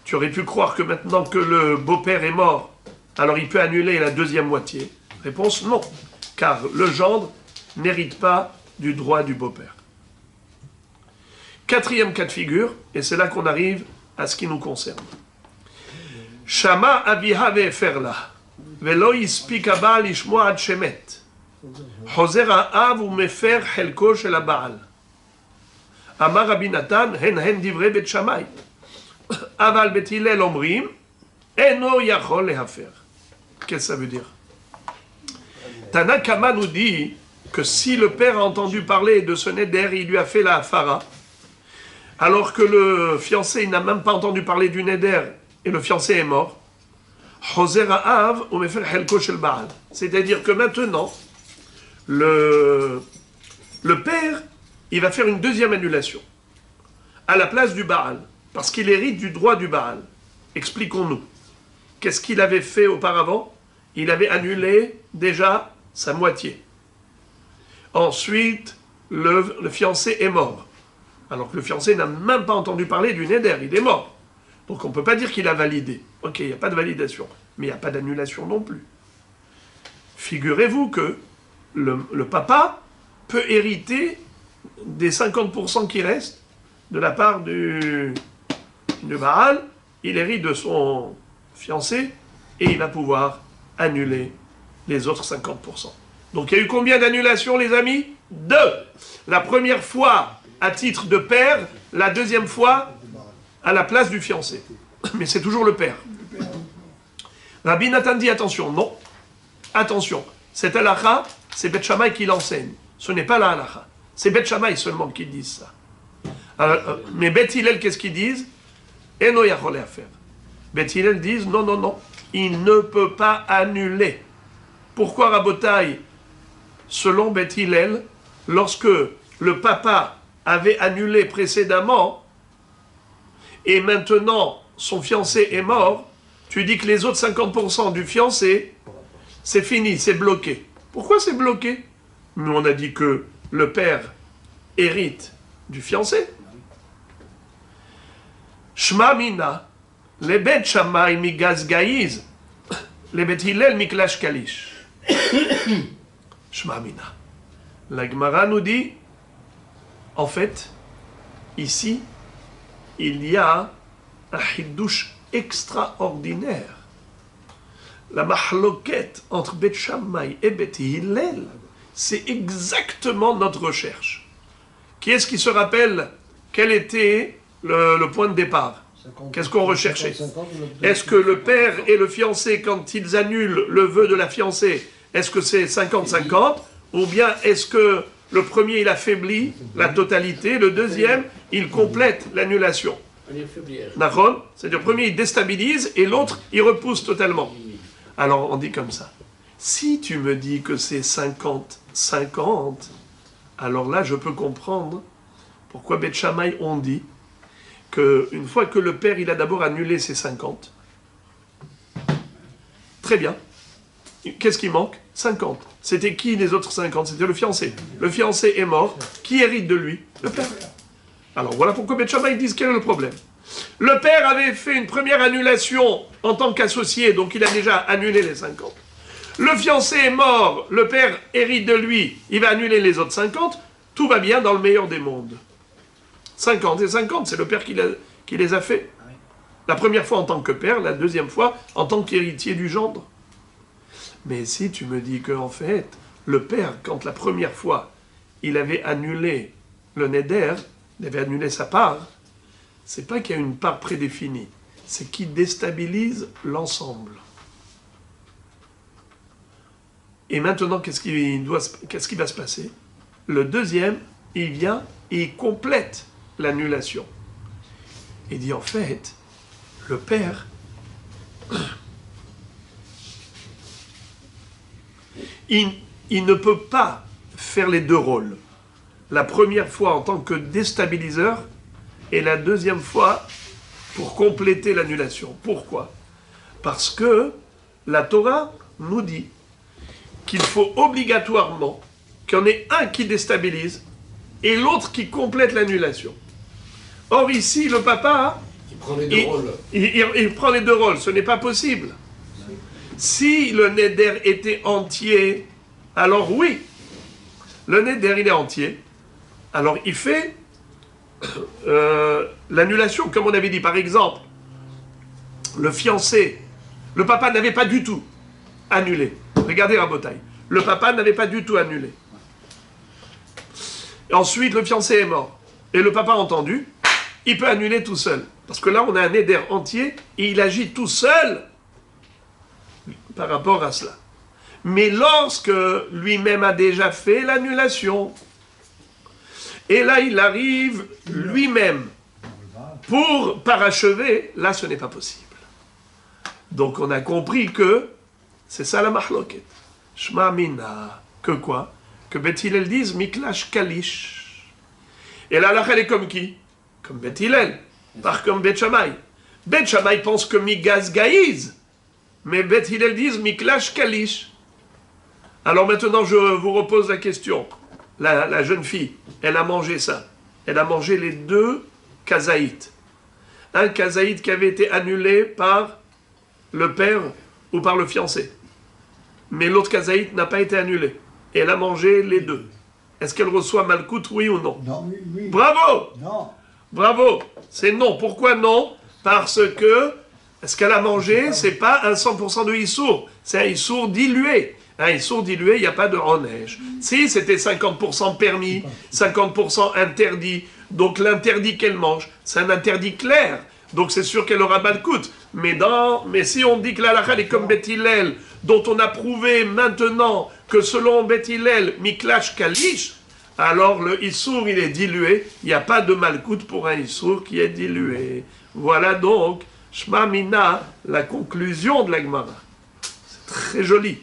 tu aurais pu croire que maintenant que le beau-père est mort, alors il peut annuler la deuxième moitié. Réponse non, car le gendre n'hérite pas du droit du beau-père. Quatrième cas de figure, et c'est là qu'on arrive à ce qui nous concerne. Shama aviha ve'eferla, velo yispik ha'baal lishmoa ad shemet. Hozer ha'av u'mefer chelko shel ha'baal. Amar Rabbi Natan, hen divrei bet Shammai. Aval bet Hillel omrim, eno yachol lehafer. Qu'est-ce que ça veut dire? Tana Kama nous dit que si le père a entendu parler de ce neder, il lui a fait la hafara, alors que le fiancé n'a même pas entendu parler du neder et le fiancé est mort, c'est-à-dire que maintenant, le père, il va faire une deuxième annulation à la place du Baal, parce qu'il hérite du droit du Baal. Expliquons-nous. Qu'est-ce qu'il avait fait auparavant? Il avait annulé déjà sa moitié. Ensuite, le fiancé est mort. Alors que le fiancé n'a même pas entendu parler du neder, il est mort. Donc on ne peut pas dire qu'il a validé. Ok, il n'y a pas de validation, mais il n'y a pas d'annulation non plus. Figurez-vous que le papa peut hériter des 50% qui restent de la part du Baal. Il hérite de son fiancé et il va pouvoir annuler les autres 50%. Donc il y a eu combien d'annulations, les amis? 2. La première fois à titre de père, la deuxième fois à la place du fiancé. Mais c'est toujours le père. Rabbi Nathan dit attention, non. Attention, cette halakha, c'est Bet Shammai qui l'enseigne. Ce n'est pas la halakha. C'est Bet Shammai seulement qui disent ça. Alors, mais Bet Hillel, qu'est-ce qu'ils disent? Eno yachol lehafer. Bet Hillel disent non, non, non. Il ne peut pas annuler. Pourquoi, Rabotai? Selon Bet Hillel, lorsque le papa avait annulé précédemment, et maintenant son fiancé est mort, tu dis que les autres 50% du fiancé, c'est fini, c'est bloqué. Pourquoi c'est bloqué? Nous on a dit que le père hérite du fiancé. Shma mina, le bet Shammai migaz gaiz, le bet Hillel miklash kalish. Shma mina. La Gemara nous dit, en fait, ici, il y a un hidouche extraordinaire. La mahloket entre Bet Shammai et Bet Hillel, c'est exactement notre recherche. Qui est-ce qui se rappelle quel était le point de départ? Qu'est-ce qu'on recherchait? Est-ce que le père et le fiancé, quand ils annulent le vœu de la fiancée, est-ce que c'est 50-50? Ou bien est-ce que le premier, il affaiblit la totalité, le deuxième, il complète l'annulation. C'est-à-dire le premier, il déstabilise et l'autre, il repousse totalement. Alors on dit comme ça. Si tu me dis que c'est 50-50, alors là, je peux comprendre pourquoi Beth Shammai ont dit qu'une fois que le père, il a d'abord annulé ses 50, très bien, qu'est-ce qui manque? 50. C'était qui les autres 50? C'était le fiancé. Le fiancé est mort. Qui hérite de lui? Le père. Alors voilà pourquoi Beth Shammai disent quel est le problème. Le père avait fait une première annulation en tant qu'associé, donc il a déjà annulé les 50. Le fiancé est mort, le père hérite de lui, il va annuler les autres 50, tout va bien dans le meilleur des mondes. 50 et 50, c'est le père qui les a fait. La première fois en tant que père, la deuxième fois en tant qu'héritier du gendre. Mais si tu me dis qu'en fait, le père, quand la première fois, il avait annulé le neder, il avait annulé sa part, c'est pas qu'il y a une part prédéfinie, c'est qu'il déstabilise l'ensemble. Et maintenant, qu'est-ce qui va se passer? Le deuxième, il vient et il complète l'annulation. Il dit en fait, le père, il ne peut pas faire les deux rôles. La première fois en tant que déstabiliseur et la deuxième fois pour compléter l'annulation. Pourquoi? Parce que la Torah nous dit qu'il faut obligatoirement qu'il y en ait un qui déstabilise et l'autre qui complète l'annulation. Or ici, le papa, Il prend les deux rôles. il prend les deux rôles, ce n'est pas possible. Si le neder était entier, alors oui, le neder il est entier, alors il fait l'annulation, comme on avait dit par exemple, le fiancé, le papa n'avait pas du tout annulé. Regardez Rabotai. Le papa n'avait pas du tout annulé. Et ensuite, le fiancé est mort. Et le papa a entendu, il peut annuler tout seul. Parce que là, on a un éder entier et il agit tout seul par rapport à cela. Mais lorsque lui-même a déjà fait l'annulation, et là, il arrive lui-même pour parachever, là, ce n'est pas possible. Donc, on a compris que c'est ça la mahloket. Shma mina. Que quoi? Que Beth Hillel dise Miklash Kalish. Et là, elle est comme qui? Comme Beth Hillel. Pas comme Beth Shammai. Beth Shammai pense que Migaz Gaïz. Mais Beth Hillel dise Miklash Kalish. Alors maintenant, je vous repose la question. La jeune fille, elle a mangé ça. Elle a mangé les deux kazaïtes. Un kazaït qui avait été annulé par le père ou par le fiancé. Mais l'autre kazaït n'a pas été annulé. Et elle a mangé les deux. Est-ce qu'elle reçoit Malkout, oui ou non? Non. Oui. Bravo! Non. Bravo! C'est non. Pourquoi non? Parce que ce qu'elle a mangé, c'est pas un 100% de Issour. C'est un Issour dilué. Un Issour dilué, il n'y a pas de neige. Si c'était 50% permis, 50% interdit, donc l'interdit qu'elle mange, c'est un interdit clair. Donc c'est sûr qu'elle aura Malkout. Mais si on dit que la halakha est comme Beth Hillel, dont on a prouvé maintenant que selon Beth Hillel, Miklash Kalish, alors le Issour il est dilué, il n'y a pas de Malkout pour un Issour qui est dilué. Voilà donc, Shma Mina, la conclusion de la Gemara. C'est très joli.